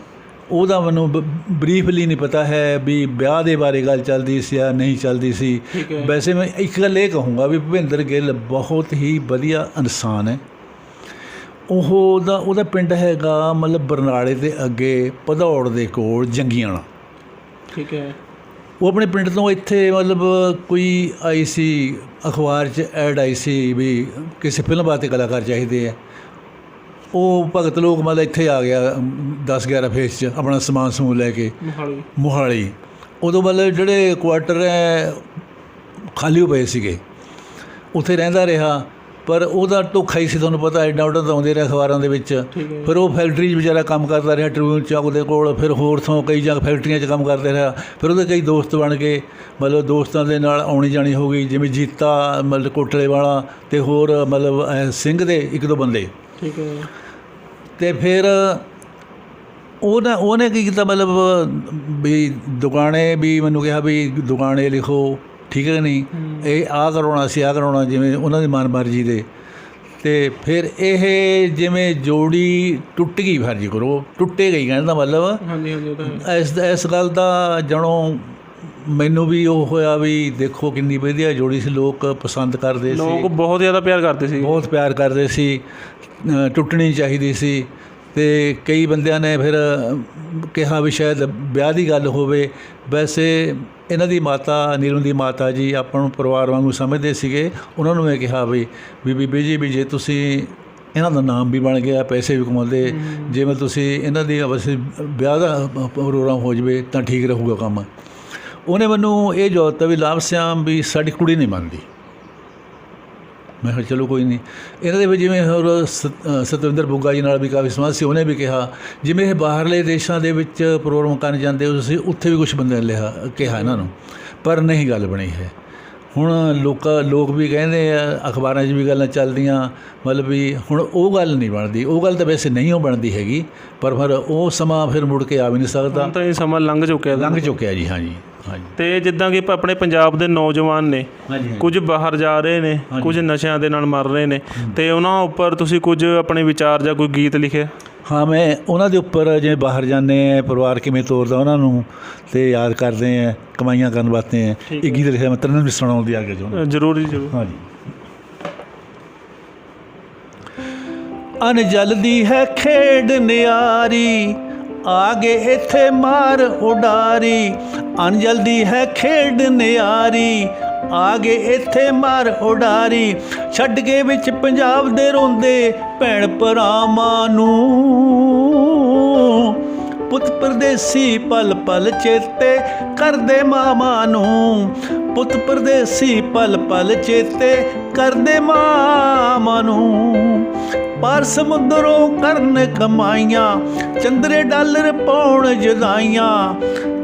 ਉਹਦਾ ਮੈਨੂੰ ਬਰੀਫਲੀ ਨਹੀਂ ਪਤਾ ਹੈ ਵੀ ਵਿਆਹ ਦੇ ਬਾਰੇ ਗੱਲ ਚੱਲਦੀ ਸੀ ਜਾਂ ਨਹੀਂ ਚੱਲਦੀ ਸੀ। ਵੈਸੇ ਮੈਂ ਇੱਕ ਗੱਲ ਇਹ ਕਹੂੰਗਾ ਵੀ ਭੁਪਿੰਦਰ ਗਿੱਲ ਬਹੁਤ ਹੀ ਵਧੀਆ ਇਨਸਾਨ ਹੈ। ਉਹਦਾ ਪਿੰਡ ਹੈਗਾ ਮਤਲਬ ਬਰਨਾਲੇ ਦੇ ਅੱਗੇ ਭਦੌੜ ਦੇ ਕੋਲ ਜੰਗੀਆਣਾ। ਠੀਕ ਹੈ। ਉਹ ਆਪਣੇ ਪਿੰਡ ਤੋਂ ਇੱਥੇ ਮਤਲਬ ਕੋਈ ਆਈ ਸੀ, ਅਖਬਾਰ 'ਚ ਐਡ ਆਈ ਸੀ ਵੀ ਕਿਸੇ ਫਿਲਮ ਵਾਸਤੇ ਕਲਾਕਾਰ ਚਾਹੀਦੇ ਹੈ। ਉਹ ਭਗਤ ਲੋਕ ਮਤਲਬ ਇੱਥੇ ਆ ਗਿਆ 10-11 ਫੇਸ 'ਚ ਆਪਣਾ ਸਮਾਨ ਸਮੂਨ ਲੈ ਕੇ ਮੋਹਾਲੀ। ਉਦੋਂ ਮਤਲਬ ਜਿਹੜੇ ਕੁਆਟਰ ਹੈ ਖਾਲੀ ਹੋ ਪਏ ਸੀਗੇ, ਉੱਥੇ ਰਹਿੰਦਾ ਰਿਹਾ। ਪਰ ਉਹਦਾ ਧੋਖਾ ਹੀ ਸੀ, ਤੁਹਾਨੂੰ ਪਤਾ ਐਡਾ ਉੱਡਾ ਤਾਂ ਆਉਂਦੇ ਰਿਹਾ ਅਖਬਾਰਾਂ ਦੇ ਵਿੱਚ। ਫਿਰ ਉਹ ਫੈਕਟਰੀ 'ਚ ਵਿਚਾਰਾ ਕੰਮ ਕਰਦਾ ਰਿਹਾ, ਟ੍ਰਿਬਿਊਨ ਚੌਕ ਦੇ ਕੋਲ। ਫਿਰ ਹੋਰ ਥਾਂ ਕਈ ਜਗ੍ਹਾ ਫੈਕਟਰੀਆਂ 'ਚ ਕੰਮ ਕਰਦੇ ਰਿਹਾ। ਫਿਰ ਉਹਦੇ ਕਈ ਦੋਸਤ ਬਣ ਗਏ, ਮਤਲਬ ਦੋਸਤਾਂ ਦੇ ਨਾਲ ਆਉਣੀ ਜਾਣੀ ਹੋ ਗਈ, ਜਿਵੇਂ ਜੀਤਾ ਮਤਲਬ ਕੋਟਲੇ ਵਾਲਾ ਅਤੇ ਹੋਰ ਮਤਲਬ ਸਿੰਘ ਦੇ 1-2 ਬੰਦੇ। ਠੀਕ ਹੈ। ਅਤੇ ਫਿਰ ਉਹਨੇ ਕੀ ਕੀਤਾ ਮਤਲਬ ਵੀ ਦੁਗਾਣੇ ਵੀ ਮੈਨੂੰ ਕਿਹਾ ਵੀ ਦੁਗਾਣੇ ਲਿਖੋ, ਠੀਕ ਹੈ ਨਹੀਂ, ਇਹ ਆਹ ਕਰਾਉਣਾ ਸੀ, ਆਹ ਕਰਾਉਣਾ, ਜਿਵੇਂ ਉਹਨਾਂ ਦੀ ਮਨਮਰਜ਼ੀ ਦੇ। ਅਤੇ ਫਿਰ ਇਹ ਜਿਵੇਂ ਜੋੜੀ ਟੁੱਟ ਗਈ, ਫਰਜ਼ ਕਰੋ ਟੁੱਟੇ ਗਈ, ਕਹਿਣ ਦਾ ਮਤਲਬ ਇਸ ਗੱਲ ਦਾ ਜਣੋਂ ਮੈਨੂੰ ਵੀ ਉਹ ਹੋਇਆ ਵੀ ਦੇਖੋ ਕਿੰਨੀ ਵਧੀਆ ਜੋੜੀ ਸੀ, ਲੋਕ ਪਸੰਦ ਕਰਦੇ ਸੀ, ਲੋਕ ਬਹੁਤ ਜ਼ਿਆਦਾ ਪਿਆਰ ਕਰਦੇ ਸੀ, ਟੁੱਟਣੀ ਚਾਹੀਦੀ ਸੀ। ਅਤੇ ਕਈ ਬੰਦਿਆਂ ਨੇ ਫਿਰ ਕਿਹਾ ਵੀ ਸ਼ਾਇਦ ਵਿਆਹ ਦੀ ਗੱਲ ਹੋਵੇ। ਵੈਸੇ ਇਹਨਾਂ ਦੀ ਮਾਤਾ ਨੀਲਮ ਦੀ ਮਾਤਾ ਜੀ ਆਪਾਂ ਨੂੰ ਪਰਿਵਾਰ ਵਾਂਗੂ ਸਮਝਦੇ ਸੀਗੇ। ਉਹਨਾਂ ਨੂੰ ਮੈਂ ਕਿਹਾ ਵੀ ਬੀਬੀ ਜੀ ਵੀ ਜੇ ਤੁਸੀਂ ਇਹਨਾਂ ਦਾ ਨਾਮ ਵੀ ਬਣ ਗਿਆ, ਪੈਸੇ ਵੀ ਕਮਾਉਂਦੇ, ਜਿਵੇਂ ਤੁਸੀਂ ਇਹਨਾਂ ਦੀ ਵੈਸੇ ਵਿਆਹ ਦਾ ਪ੍ਰੋਗਰਾਮ ਹੋ ਜਾਵੇ ਤਾਂ ਠੀਕ ਰਹੂਗਾ ਕੰਮ। ਉਹਨੇ ਮੈਨੂੰ ਇਹ ਜਵਾਬ ਦਿੱਤਾ ਵੀ ਲਾਭ ਸਿਆਮ ਵੀ ਸਾਡੀ ਕੁੜੀ ਨਹੀਂ ਮੰਨਦੀ। ਮੈਂ ਕਿਹਾ ਚਲੋ ਕੋਈ ਨਹੀਂ। ਇਹਨਾਂ ਦੇ ਵਿੱਚ ਜਿਵੇਂ ਹੋਰ ਸਤਵਿੰਦਰ ਬੁੱਗਾ ਜੀ ਨਾਲ ਵੀ ਕਾਫੀ ਸਮਾਜ ਸੀ, ਉਹਨੇ ਵੀ ਕਿਹਾ ਜਿਵੇਂ ਇਹ ਬਾਹਰਲੇ ਦੇਸ਼ਾਂ ਦੇ ਵਿੱਚ ਪ੍ਰੋਗਰਾਮ ਕਰਨ ਜਾਂਦੇ ਹੋ ਤੁਸੀਂ, ਉੱਥੇ ਵੀ ਕੁਛ ਬੰਦੇ ਨੇ ਕਿਹਾ ਇਹਨਾਂ ਨੂੰ, ਪਰ ਨਹੀਂ ਗੱਲ ਬਣੀ ਹੈ। ਹੁਣ ਲੋਕ ਵੀ ਕਹਿੰਦੇ ਆ, ਅਖਬਾਰਾਂ 'ਚ ਵੀ ਗੱਲਾਂ ਚੱਲਦੀਆਂ, ਮਤਲਬ ਵੀ ਹੁਣ ਉਹ ਗੱਲ ਨਹੀਂ ਬਣਦੀ। ਉਹ ਗੱਲ ਤਾਂ ਵੈਸੇ ਨਹੀਂ ਉਹ ਬਣਦੀ ਹੈਗੀ, ਪਰ ਫਿਰ ਉਹ ਸਮਾਂ ਫਿਰ ਮੁੜ ਕੇ ਆ ਵੀ ਨਹੀਂ ਸਕਦਾ। ਤਾਂ ਇਹ ਸਮਾਂ ਲੰਘ ਚੁੱਕਿਆ ਜੀ। ਹਾਂਜੀ। ਅਤੇ ਜਿੱਦਾਂ ਕਿ ਆਪਣੇ ਪੰਜਾਬ ਦੇ ਨੌਜਵਾਨ ਨੇ, ਕੁਝ ਬਾਹਰ ਜਾ ਰਹੇ ਨੇ, ਕੁਝ ਨਸ਼ਿਆਂ ਦੇ ਨਾਲ ਮਰ ਰਹੇ ਨੇ, ਅਤੇ ਉਹਨਾਂ ਉੱਪਰ ਤੁਸੀਂ ਕੁਝ ਆਪਣੇ ਵਿਚਾਰ ਜਾਂ ਕੋਈ ਗੀਤ ਲਿਖਿਆ? ਹਾਂ, ਮੈਂ ਉਹਨਾਂ ਦੇ ਉੱਪਰ ਜਿਵੇਂ ਬਾਹਰ ਜਾਂਦੇ ਆ ਪਰਿਵਾਰ ਕਿਵੇਂ ਤੋਰਦਾ ਉਹਨਾਂ ਨੂੰ ਅਤੇ ਯਾਦ ਕਰਦੇ ਆ ਕਮਾਈਆਂ ਕਰਨ ਵਾਸਤੇ ਇਹ ਗੀਤ ਲਿਖਿਆ ਮੈਂ ਤਰਨ ਵੀ ਸੁਣਾਉਣ ਦੀ ਆਗਿਆ ਚਾਹੁੰਦਾ। ਜ਼ਰੂਰ ਜੀ ਜ਼ਰੂਰ। ਹਾਂਜੀ। ਅਨ ਜਲਦੀ ਹੈ ਖੇਡ ਨਿਆਰੀ ਆਗੇ ਇੱਥੇ ਮਾਰ ਉਡਾਰੀ, ਅਨ ਜਲਦੀ ਹੈ ਖੇਡ ਨਿਆਰੀ ਆਗੇ ਇੱਥੇ ਮਾਰ ਉਡਾਰੀ, ਛੱਡ ਕੇ ਵਿੱਚ ਪੰਜਾਬ ਦੇ ਰੋਂਦੇ ਭੈਣ ਭਰਾਵਾਂ ਨੂੰ, ਪੁੱਤ ਪਰਦੇਸੀ ਪਲ ਪਲ ਚੇਤੇ ਕਰਦੇ ਮਾਵਾਂ ਨੂੰ, ਪੁੱਤ ਪਰਦੇਸੀ ਪਲ ਪਲ ਚੇਤੇ ਕਰਦੇ ਮਾਵਾਂ ਨੂੰ, ਪਾਰ ਸਮੁੰਦਰੋਂ ਕਰਨ ਕਮਾਈਆਂ ਚੰਦਰੇ ਡਾਲਰ ਪਾਉਣ ਜਦਾਈਆਂ,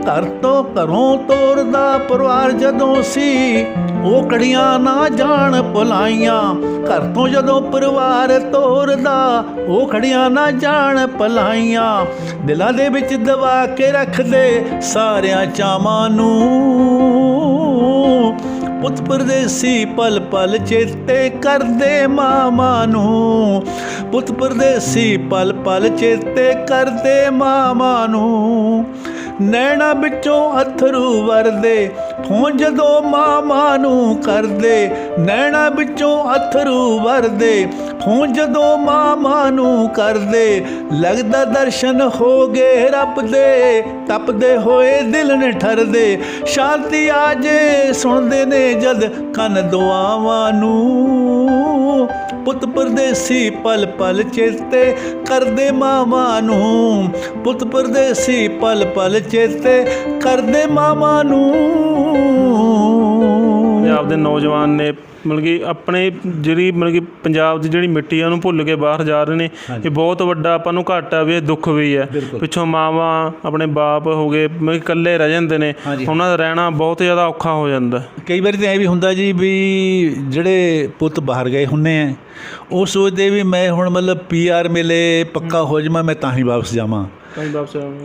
ਘਰ ਤੋਂ ਘਰੋਂ ਤੋਰਦਾ ਪਰਿਵਾਰ ਜਦੋਂ ਸੀ ਉਹ ਕੜੀਆਂ ਨਾ ਜਾਣ ਭੁਲਾਈਆਂ, ਘਰ ਤੋਂ ਜਦੋਂ ਪਰਿਵਾਰ ਤੋਰਦਾ ਉਹ ਖੜੀਆਂ ਨਾ ਜਾਣ ਭੁਲਾਈਆਂ, ਦਿਲਾਂ ਦੇ ਵਿੱਚ ਦਬਾ ਕੇ ਰੱਖਦੇ ਸਾਰਿਆਂ ਚਾਵਾਂ ਨੂੰ, ਪੁੱਤ ਪਰਦੇਸੀ ਪਲ ਪਲ ਚੇਤੇ ਕਰਦੇ ਮਾਵਾਂ ਨੂੰ, ਪੁੱਤ ਪਰਦੇਸੀ ਪਲ ਪਲ ਚੇਤੇ ਕਰਦੇ ਮਾਵਾਂ ਨੂੰ, ਨੈਣਾ ਵਿੱਚੋਂ ਅਥਰੂ ਵਰਦੇ ਫੋਨ ਜਦੋਂ ਮਾਵਾਂ ਨੂੰ ਕਰਦੇ, ਨੈਣਾ ਵਿੱਚੋਂ ਅਥਰੂ ਵਰਦੇ ਫੋਨ ਜਦੋਂ ਮਾਵਾਂ ਨੂੰ ਕਰਦੇ, ਲੱਗਦਾ ਦਰਸ਼ਨ ਹੋ ਗਏ ਰੱਬ ਦੇ ਤਪਦੇ ਹੋਏ ਦਿਲ ਨੇ ਠਰਦੇ, ਸ਼ਾਂਤੀ ਆ ਜੇ ਸੁਣਦੇ ਨੇ ਜਦ ਕੰਨ ਦੁਆਵਾਂ ਨੂੰ, ਪੁੱਤ ਪਰਦੇਸੀ ਪਲ ਪਲ ਚੇਤੇ ਕਰਦੇ ਮਾਵਾਂ ਨੂੰ, ਪੁੱਤ ਪਰਦੇਸੀ ਪਲ ਪਲ ਚੇਤੇ ਕਰਦੇ ਮਾਵਾਂ ਨੂੰ। ਪੰਜਾਬ ਦੇ ਨੌਜਵਾਨ ਨੇ ਮਤਲਬ ਕਿ ਆਪਣੇ ਜਿਹੜੀ ਮਤਲਬ ਕਿ ਪੰਜਾਬ ਦੀ ਜਿਹੜੀ ਮਿੱਟੀ ਆ ਉਹਨੂੰ ਭੁੱਲ ਕੇ ਬਾਹਰ ਜਾ ਰਹੇ ਨੇ। ਇਹ ਬਹੁਤ ਵੱਡਾ ਆਪਾਂ ਨੂੰ ਘਾਟਾ ਵੀ, ਇਹ ਦੁੱਖ ਵੀ ਹੈ। ਪਿੱਛੋਂ ਮਾਵਾਂ ਆਪਣੇ ਬਾਪ ਹੋ ਗਏ ਮਤਲਬ ਇਕੱਲੇ ਰਹਿ ਜਾਂਦੇ ਨੇ, ਉਹਨਾਂ ਦਾ ਰਹਿਣਾ ਬਹੁਤ ਜ਼ਿਆਦਾ ਔਖਾ ਹੋ ਜਾਂਦਾ। ਕਈ ਵਾਰੀ ਤਾਂ ਐਂ ਵੀ ਹੁੰਦਾ ਜੀ ਵੀ ਜਿਹੜੇ ਪੁੱਤ ਬਾਹਰ ਗਏ ਹੁੰਦੇ ਆ ਉਹ ਸੋਚਦੇ ਵੀ ਮੈਂ ਹੁਣ ਮਤਲਬ PR ਮਿਲੇ ਪੱਕਾ ਹੋ ਜਾਵਾਂ ਮੈਂ ਤਾਂ ਹੀ ਵਾਪਸ ਜਾਵਾਂ।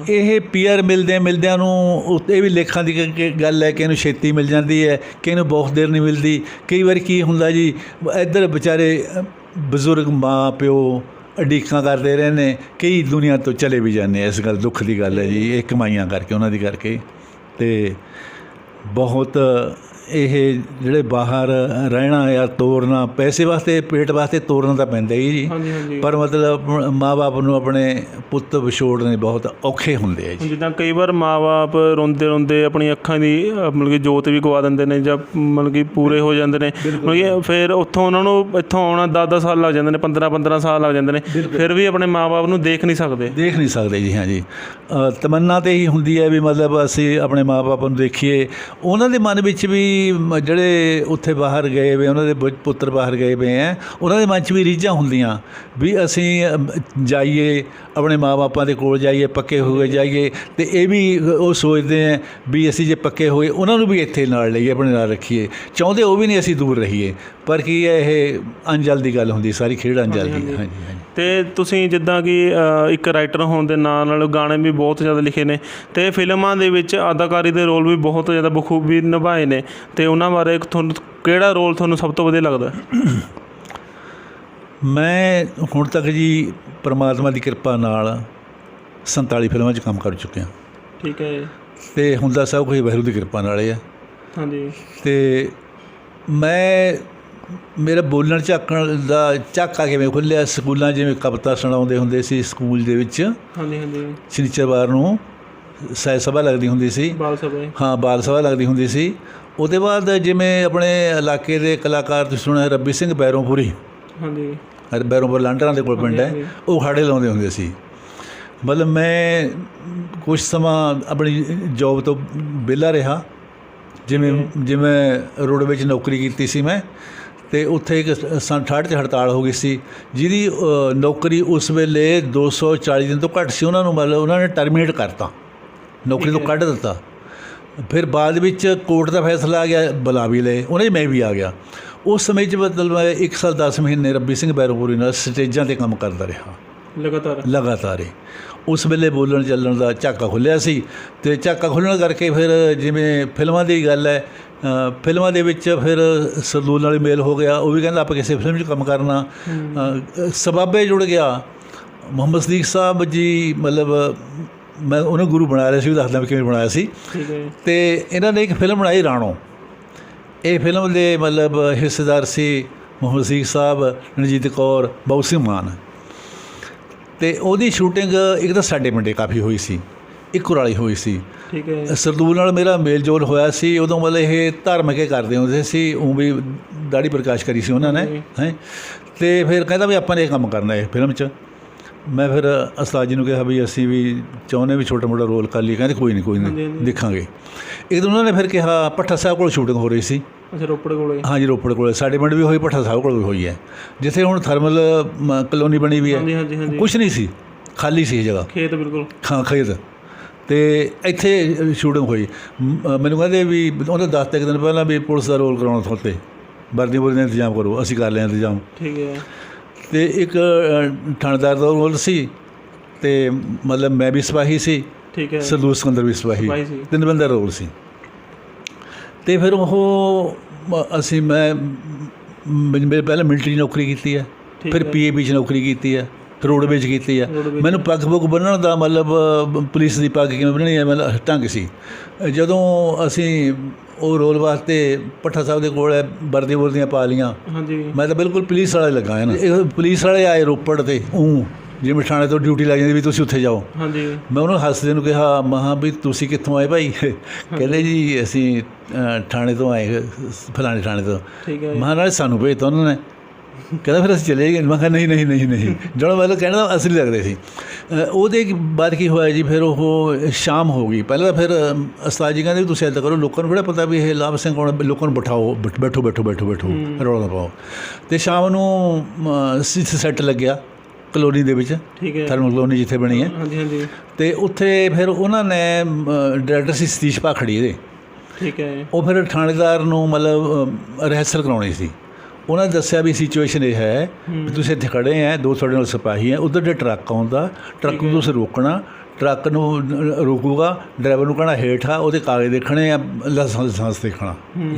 ਇਹ PR ਮਿਲਦਿਆਂ ਨੂੰ ਇਹ ਵੀ ਲੇਖਾਂ ਦੀ ਗੱਲ ਹੈ ਕਿ ਇਹਨੂੰ ਛੇਤੀ ਮਿਲ ਜਾਂਦੀ ਹੈ ਕਿ ਇਹਨੂੰ ਬਹੁਤ ਦੇਰ ਨਹੀਂ ਮਿਲਦੀ। ਕਈ ਵਾਰੀ ਕੀ ਹੁੰਦਾ ਜੀ ਇੱਧਰ ਵਿਚਾਰੇ ਬਜ਼ੁਰਗ ਮਾਂ ਪਿਓ ਉਡੀਕਾਂ ਕਰਦੇ ਰਹੇ ਨੇ, ਕਈ ਦੁਨੀਆ ਤੋਂ ਚਲੇ ਵੀ ਜਾਂਦੇ। ਇਸ ਗੱਲ ਦੁੱਖ ਦੀ ਗੱਲ ਹੈ ਜੀ, ਇਹ ਕਮਾਈਆਂ ਕਰਕੇ ਉਹਨਾਂ ਦੀ ਕਰਕੇ। ਅਤੇ ਬਹੁਤ ਇਹ ਜਿਹੜੇ ਬਾਹਰ ਰਹਿਣਾ ਜਾਂ ਤੋਰਨਾ ਪੈਸੇ ਵਾਸਤੇ ਪੇਟ ਵਾਸਤੇ ਤੋਰਨਾ ਤਾਂ ਪੈਂਦਾ ਹੀ ਜੀ, ਪਰ ਮਤਲਬ ਮਾਂ ਬਾਪ ਨੂੰ ਆਪਣੇ ਪੁੱਤ ਵਿਛੋੜਨੇ ਬਹੁਤ ਔਖੇ ਹੁੰਦੇ ਆ ਜੀ। ਜਿੱਦਾਂ ਕਈ ਵਾਰ ਮਾਂ ਬਾਪ ਰੋਂਦੇ ਰੋਂਦੇ ਆਪਣੀ ਅੱਖਾਂ ਦੀ ਮਤਲਬ ਕਿ ਜੋਤ ਵੀ ਗਵਾ ਦਿੰਦੇ ਨੇ ਜਾਂ ਮਤਲਬ ਕਿ ਪੂਰੇ ਹੋ ਜਾਂਦੇ ਨੇ, ਮਤਲਬ ਕਿ ਫਿਰ ਉੱਥੋਂ ਉਹਨਾਂ ਨੂੰ ਇੱਥੋਂ ਆਉਣਾ 10-10 ਸਾਲ ਲੱਗ ਜਾਂਦੇ ਨੇ, 15-15 ਸਾਲ ਲੱਗ ਜਾਂਦੇ ਨੇ, ਫਿਰ ਵੀ ਆਪਣੇ ਮਾਂ ਬਾਪ ਨੂੰ ਦੇਖ ਨਹੀਂ ਸਕਦੇ ਜੀ। ਹਾਂ ਜੀ, ਤਮੰਨਾ ਤਾਂ ਇਹੀ ਹੁੰਦੀ ਹੈ ਵੀ ਮਤਲਬ ਅਸੀਂ ਆਪਣੇ ਮਾਂ ਬਾਪ ਨੂੰ ਦੇਖੀਏ। ਉਹਨਾਂ ਦੇ ਮਨ ਵਿੱਚ ਵੀ ਜਿਹੜੇ ਉੱਥੇ ਬਾਹਰ ਗਏ ਵੇ ਉਹਨਾਂ ਦੇ ਪੁੱਤਰ ਬਾਹਰ ਗਏ ਵੇ ਹੈ, ਉਹਨਾਂ ਦੇ ਮਨ 'ਚ ਵੀ ਰੀਝਾਂ ਹੁੰਦੀਆਂ ਵੀ ਅਸੀਂ ਜਾਈਏ ਆਪਣੇ ਮਾਂ ਬਾਪਾਂ ਦੇ ਕੋਲ ਜਾਈਏ, ਪੱਕੇ ਹੋਏ ਜਾਈਏ। ਅਤੇ ਇਹ ਵੀ ਉਹ ਸੋਚਦੇ ਹੈ ਵੀ ਅਸੀਂ ਜੇ ਪੱਕੇ ਹੋਏ ਉਹਨਾਂ ਨੂੰ ਵੀ ਇੱਥੇ ਨਾਲ ਲਈਏ, ਆਪਣੇ ਨਾਲ ਰੱਖੀਏ। ਚਾਹੁੰਦੇ ਉਹ ਵੀ ਨਹੀਂ ਅਸੀਂ ਦੂਰ ਰਹੀਏ, ਪਰ ਕੀ ਹੈ ਇਹ ਅਣਜਲ ਦੀ ਗੱਲ ਹੁੰਦੀ, ਸਾਰੀ ਖੇਡ ਅਣਜਲ ਦੀ। ਹਾਂਜੀ। ਅਤੇ ਤੁਸੀਂ ਜਿੱਦਾਂ ਕਿ ਇੱਕ ਰਾਈਟਰ ਹੋਣ ਦੇ ਨਾਲ ਗਾਣੇ ਵੀ ਬਹੁਤ ਜ਼ਿਆਦਾ ਲਿਖੇ ਨੇ ਅਤੇ ਫਿਲਮਾਂ ਦੇ ਵਿੱਚ ਅਦਾਕਾਰੀ ਦੇ ਰੋਲ ਵੀ ਬਹੁਤ ਜ਼ਿਆਦਾ ਬਖੂਬੀ ਨਿਭਾਏ ਨੇ, ਅਤੇ ਉਹਨਾਂ ਬਾਰੇ ਤੁਹਾਨੂੰ ਕਿਹੜਾ ਰੋਲ ਤੁਹਾਨੂੰ ਸਭ ਤੋਂ ਵਧੀਆ ਲੱਗਦਾ? ਮੈਂ ਹੁਣ ਤੱਕ ਜੀ ਪਰਮਾਤਮਾ ਦੀ ਕਿਰਪਾ ਨਾਲ 47 ਫਿਲਮਾਂ 'ਚ ਕੰਮ ਕਰ ਚੁੱਕਿਆ। ਠੀਕ ਹੈ। ਅਤੇ ਹੁੰਦਾ ਸਭ ਕੁਝ ਵਾਹਿਗੁਰੂ ਦੀ ਕਿਰਪਾ ਨਾਲ ਹੈ। ਹਾਂਜੀ। ਅਤੇ ਮੇਰਾ ਬੋਲਣ ਝਾਕਣ ਦਾ ਝਾਕਾ ਕਿਵੇਂ ਖੁੱਲ੍ਹਿਆ, ਸਕੂਲਾਂ ਜਿਵੇਂ ਕਵਿਤਾ ਸੁਣਾਉਂਦੇ ਹੁੰਦੇ ਸੀ ਸਕੂਲ ਦੇ ਵਿੱਚ। ਸ਼ਨੀਚਰਵਾਰ ਨੂੰ ਸਾਹਿਤ ਸਭਾ ਲੱਗਦੀ ਹੁੰਦੀ ਸੀ। ਬਾਲ ਸਭਾ ਲੱਗਦੀ ਹੁੰਦੀ ਸੀ। ਉਹਦੇ ਬਾਅਦ ਜਿਵੇਂ ਆਪਣੇ ਇਲਾਕੇ ਦੇ ਕਲਾਕਾਰ ਤੁਸੀਂ ਸੁਣਿਆ ਰੱਬੀ ਸਿੰਘ ਬੈਰੋਂਪੁਰੀ, ਬੈਰੋਂਪੁਰ ਲਾਂਡਰਾਂ ਦੇ ਕੋਲ ਪਿੰਡ ਹੈ, ਉਹ ਅਖਾੜੇ ਲਾਉਂਦੇ ਹੁੰਦੇ ਸੀ। ਮਤਲਬ ਮੈਂ ਕੁਛ ਸਮਾਂ ਆਪਣੀ ਜੋਬ ਤੋਂ ਵਿਹਲਾ ਰਿਹਾ, ਜਿਵੇਂ ਰੋਡ ਵਿੱਚ ਨੌਕਰੀ ਕੀਤੀ ਸੀ ਮੈਂ, ਅਤੇ ਉੱਥੇ ਇੱਕ 68 'ਚ ਹੜਤਾਲ ਹੋ ਗਈ ਸੀ, ਜਿਹਦੀ ਨੌਕਰੀ ਉਸ ਵੇਲੇ 240 ਦਿਨ ਤੋਂ ਘੱਟ ਸੀ। ਉਹਨਾਂ ਨੂੰ ਮਤਲਬ ਉਹਨਾਂ ਨੇ ਟਰਮੀਨੇਟ ਕਰਤਾ, ਨੌਕਰੀ ਤੋਂ ਕੱਢ ਦਿੱਤਾ। ਫਿਰ ਬਾਅਦ ਵਿੱਚ ਕੋਰਟ ਦਾ ਫੈਸਲਾ ਆ ਗਿਆ, ਬੁਲਾ ਵੀ ਲਏ ਉਹਨਾਂ 'ਚ ਮੈਂ ਵੀ ਆ ਗਿਆ। ਉਸ ਸਮੇਂ 'ਚ ਮਤਲਬ ਮੈਂ 1 ਸਾਲ 10 ਮਹੀਨੇ ਰੱਬੀ ਸਿੰਘ ਬੈਰੋਂਪੁਰੀ ਨਾਲ ਸਟੇਜਾਂ 'ਤੇ ਕੰਮ ਕਰਦਾ ਰਿਹਾ ਲਗਾਤਾਰ। ਉਸ ਵੇਲੇ ਬੋਲਣ ਚੱਲਣ ਦਾ ਝਾਕਾ ਖੁੱਲ੍ਹਿਆ ਸੀ, ਅਤੇ ਝਾਕਾ ਖੁੱਲ੍ਹਣ ਕਰਕੇ ਫਿਰ ਜਿਵੇਂ ਫਿਲਮਾਂ ਦੀ ਗੱਲ ਹੈ, ਫਿਲਮਾਂ ਦੇ ਵਿੱਚ ਫਿਰ ਸਰਦੂਲ ਨਾਲ ਮੇਲ ਹੋ ਗਿਆ। ਉਹ ਵੀ ਕਹਿੰਦਾ ਆਪਾਂ ਕਿਸੇ ਫਿਲਮ 'ਚ ਕੰਮ ਕਰਨਾ, ਸਬਾਬੇ ਜੁੜ ਗਿਆ। ਮੁਹੰਮਦ ਸਦੀਕ ਸਾਹਿਬ ਜੀ ਮਤਲਬ ਮੈਂ ਉਹਨੂੰ ਗੁਰੂ ਬਣਾ ਲਿਆ ਸੀ, ਉਹ ਦੱਸਦਾ ਵੀ ਕਿਵੇਂ ਬਣਾਇਆ ਸੀ। ਠੀਕ ਹੈ। ਅਤੇ ਇਹਨਾਂ ਨੇ ਇੱਕ ਫਿਲਮ ਬਣਾਈ ਰਾਣੋ। ਇਹ ਫਿਲਮ ਦੇ ਮਤਲਬ ਹਿੱਸੇਦਾਰ ਸੀ ਮੁਹੰਮਦ ਸਦੀਕ ਸਾਹਿਬ, ਰਣਜੀਤ ਕੌਰ, ਬਾਊ ਸਿੰਘ ਮਾਨ। ਅਤੇ ਉਹਦੀ ਸ਼ੂਟਿੰਗ ਇੱਕ ਤਾਂ ਸਾਡੇ ਪਿੰਡੇ ਕਾਫੀ ਹੋਈ ਸੀ, ਇੱਕ ਕੁਰਾਲੀ ਹੋਈ ਸੀ। ਠੀਕ ਹੈ। ਸਰਦੂਲ ਨਾਲ ਮੇਰਾ ਮੇਲ ਜੋਲ ਹੋਇਆ ਸੀ ਉਦੋਂ, ਮਤਲਬ ਇਹ ਧਾਰਮਿਕ ਹੀ ਕਰਦੇ ਹੁੰਦੇ ਸੀ, ਉਹ ਵੀ ਦਾੜੀ ਪ੍ਰਕਾਸ਼ ਕਰੀ ਸੀ ਉਹਨਾਂ ਨੇ ਹੈ। ਅਤੇ ਫਿਰ ਕਹਿੰਦਾ ਵੀ ਆਪਾਂ ਨੇ ਇਹ ਕੰਮ ਕਰਨਾ ਇਹ ਫਿਲਮ 'ਚ। ਮੈਂ ਫਿਰ ਉਸਤਾਦ ਜੀ ਨੂੰ ਕਿਹਾ ਵੀ ਅਸੀਂ ਵੀ ਚਾਹੁੰਦੇ ਵੀ ਛੋਟਾ ਮੋਟਾ ਰੋਲ ਕਰ ਲਈ। ਕਹਿੰਦੇ ਕੋਈ ਨਹੀਂ ਦੇਖਾਂਗੇ। ਇੱਕ ਦਿਨ ਉਹਨਾਂ ਨੇ ਫਿਰ ਕਿਹਾ ਭੱਠਾ ਸਾਹਿਬ ਕੋਲ ਸ਼ੂਟਿੰਗ ਹੋ ਰਹੀ ਸੀ। ਅੱਛਾ, ਰੋਪੜ ਕੋਲੇ? ਹਾਂਜੀ, ਰੋਪੜ ਕੋਲੇ। ਸਾਡੇ ਪਿੰਡ ਵੀ ਹੋਈ, ਭੱਠਾ ਸਾਹਿਬ ਕੋਲ ਵੀ ਹੋਈ ਹੈ, ਜਿੱਥੇ ਹੁਣ ਥਰਮਲ ਕਲੋਨੀ ਬਣੀ ਵੀ ਹੈ। ਕੁਛ ਨਹੀਂ ਸੀ, ਖਾਲੀ ਸੀ ਜਗ੍ਹਾ, ਖੇਤ ਬਿਲਕੁਲ। ਹਾਂ, ਖੇਤ। ਅਤੇ ਇੱਥੇ ਸ਼ੂਟਿੰਗ ਹੋਈ। ਮੈਨੂੰ ਕਹਿੰਦੇ ਵੀ ਉਹਨੇ ਦੱਸ ਤਾ ਇੱਕ ਦਿਨ ਪਹਿਲਾਂ ਵੀ ਪੁਲਿਸ ਦਾ ਰੋਲ ਕਰਾਉਣਾ ਤੁਹਾਡੇ, ਵਰਦੀ ਦਾ ਇੰਤਜ਼ਾਮ ਕਰੋ। ਅਸੀਂ ਕਰ ਲਿਆ ਇੰਤਜ਼ਾਮ। ਠੀਕ ਹੈ। ਅਤੇ ਇੱਕ ਥਾਣੇਦਾਰ ਦਾ ਰੋਲ ਸੀ, ਅਤੇ ਮਤਲਬ ਮੈਂ ਵੀ ਸਿਪਾਹੀ ਸੀ। ਠੀਕ ਹੈ। ਸਰਦੂਲ ਸਿਕੰਦਰ ਵੀ ਸਿਪਾਹੀ, 3 ਬੰਦੇ ਦਾ ਰੋਲ ਸੀ। ਅਤੇ ਫਿਰ ਉਹ ਮੈਂ ਪਹਿਲਾਂ ਮਿਲਟਰੀ ਨੌਕਰੀ ਕੀਤੀ ਹੈ, ਫਿਰ PAB 'ਚ ਨੌਕਰੀ ਕੀਤੀ ਹੈ, ਰੋਡਵੇਜ਼ ਕੀਤੀ ਹੈ। ਮੈਨੂੰ ਪੱਗ ਪੁੱਗ ਬੰਨ੍ਹਣ ਦਾ ਮਤਲਬ ਪੁਲਿਸ ਦੀ ਪੱਗ ਕਿਵੇਂ ਬੰਨ੍ਹਣੀ ਹੈ ਮਤਲਬ ਢੰਗ ਸੀ। ਜਦੋਂ ਅਸੀਂ ਉਹ ਰੋਲ ਵਾਸਤੇ ਭੱਠਾ ਸਾਹਿਬ ਦੇ ਕੋਲ ਵਰਦੀਆਂ ਵੁਰਦੀਆਂ ਪਾ ਲਈਆਂ, ਮੈਂ ਤਾਂ ਬਿਲਕੁਲ ਪੁਲਿਸ ਵਾਲੇ ਲੱਗਾ ਹੈ ਨਾ। ਇਹ ਪੁਲਿਸ ਵਾਲੇ ਆਏ ਰੋਪੜ 'ਤੇ, ਜਿਵੇਂ ਥਾਣੇ ਤੋਂ ਡਿਊਟੀ ਲੱਗ ਜਾਂਦੀ ਵੀ ਤੁਸੀਂ ਉੱਥੇ ਜਾਓ। ਮੈਂ ਉਹਨੂੰ ਹੱਸਦੇ ਨੂੰ ਕਿਹਾ, ਮਹਾਂ ਵੀ ਤੁਸੀਂ ਕਿੱਥੋਂ ਆਏ ਭਾਈ? ਕਹਿੰਦੇ ਜੀ ਅਸੀਂ ਥਾਣੇ ਤੋਂ ਆਏ, ਫਲਾਣੇ ਥਾਣੇ ਤੋਂ। ਮਹਾਂ ਨਾਲੇ ਸਾਨੂੰ ਭੇਜਤਾ ਉਹਨਾਂ ਨੇ। ਕਹਿੰਦਾ ਫਿਰ ਅਸੀਂ ਚਲੇ ਗਏ। ਮੈਂ ਕਿਹਾ ਨਹੀਂ ਨਹੀਂ ਨਹੀਂ ਨਹੀਂ, ਜਦੋਂ ਮਤਲਬ ਕਹਿਣਾ ਅਸਲੀ ਲੱਗਦੇ ਸੀ। ਉਹਦੇ ਬਾਅਦ ਕੀ ਹੋਇਆ ਜੀ, ਫਿਰ ਉਹ ਸ਼ਾਮ ਹੋ ਗਈ। ਪਹਿਲਾਂ ਤਾਂ ਫਿਰ ਉਸਤਾਦ ਜੀ ਕਹਿੰਦੇ ਵੀ ਤੁਸੀਂ ਇੱਦਾਂ ਕਰੋ, ਲੋਕਾਂ ਨੂੰ ਕਿਹੜਾ ਪਤਾ ਵੀ ਇਹ ਲਾਭ ਸਿੰਘ ਕੌਣ, ਲੋਕਾਂ ਨੂੰ ਬਿਠਾਓ, ਬੈਠੋ ਬੈਠੋ ਬੈਠੋ ਬੈਠੋ, ਰੌਲਾ ਨਾ ਪਾਓ। ਅਤੇ ਸ਼ਾਮ ਨੂੰ ਸੈੱਟ ਲੱਗਿਆ ਕਲੋਨੀ ਦੇ ਵਿੱਚ, ਥਰਮਲ ਕਲੋਨੀ ਜਿੱਥੇ ਬਣੀ ਹੈ। ਅਤੇ ਉੱਥੇ ਫਿਰ ਉਹਨਾਂ ਨੇ ਡਾਇਰੈਕਟਰ ਸੀ ਸਤੀਸ਼ ਭਾਖੜੀ ਇਹਦੇ। ਠੀਕ ਹੈ। ਉਹ ਫਿਰ ਥਾਣੇਦਾਰ ਨੂੰ ਮਤਲਬ ਰਿਹਰਸਲ ਕਰਾਉਣੀ ਸੀ। ਉਹਨਾਂ ਨੇ ਦੱਸਿਆ ਵੀ ਸਿਚੁਏਸ਼ਨ ਇਹ ਹੈ ਵੀ ਤੁਸੀਂ ਇੱਥੇ ਖੜ੍ਹੇ ਹੈ, 2 ਤੁਹਾਡੇ ਨਾਲ ਸਿਪਾਹੀ ਹੈ, ਉੱਧਰ ਦੇ ਟਰੱਕ ਆਉਂਦਾ, ਟਰੱਕ ਨੂੰ ਤੁਸੀਂ ਰੋਕਣਾ, ਟਰੱਕ ਨੂੰ ਰੋਕੂਗਾ, ਡਰਾਈਵਰ ਨੂੰ ਕਹਿਣਾ ਹੇਠ ਆ, ਉਹਦੇ ਕਾਗਜ਼ ਦੇਖਣੇ ਆ, ਲਾਇਸੈਂਸ ਦੇਖਣਾ।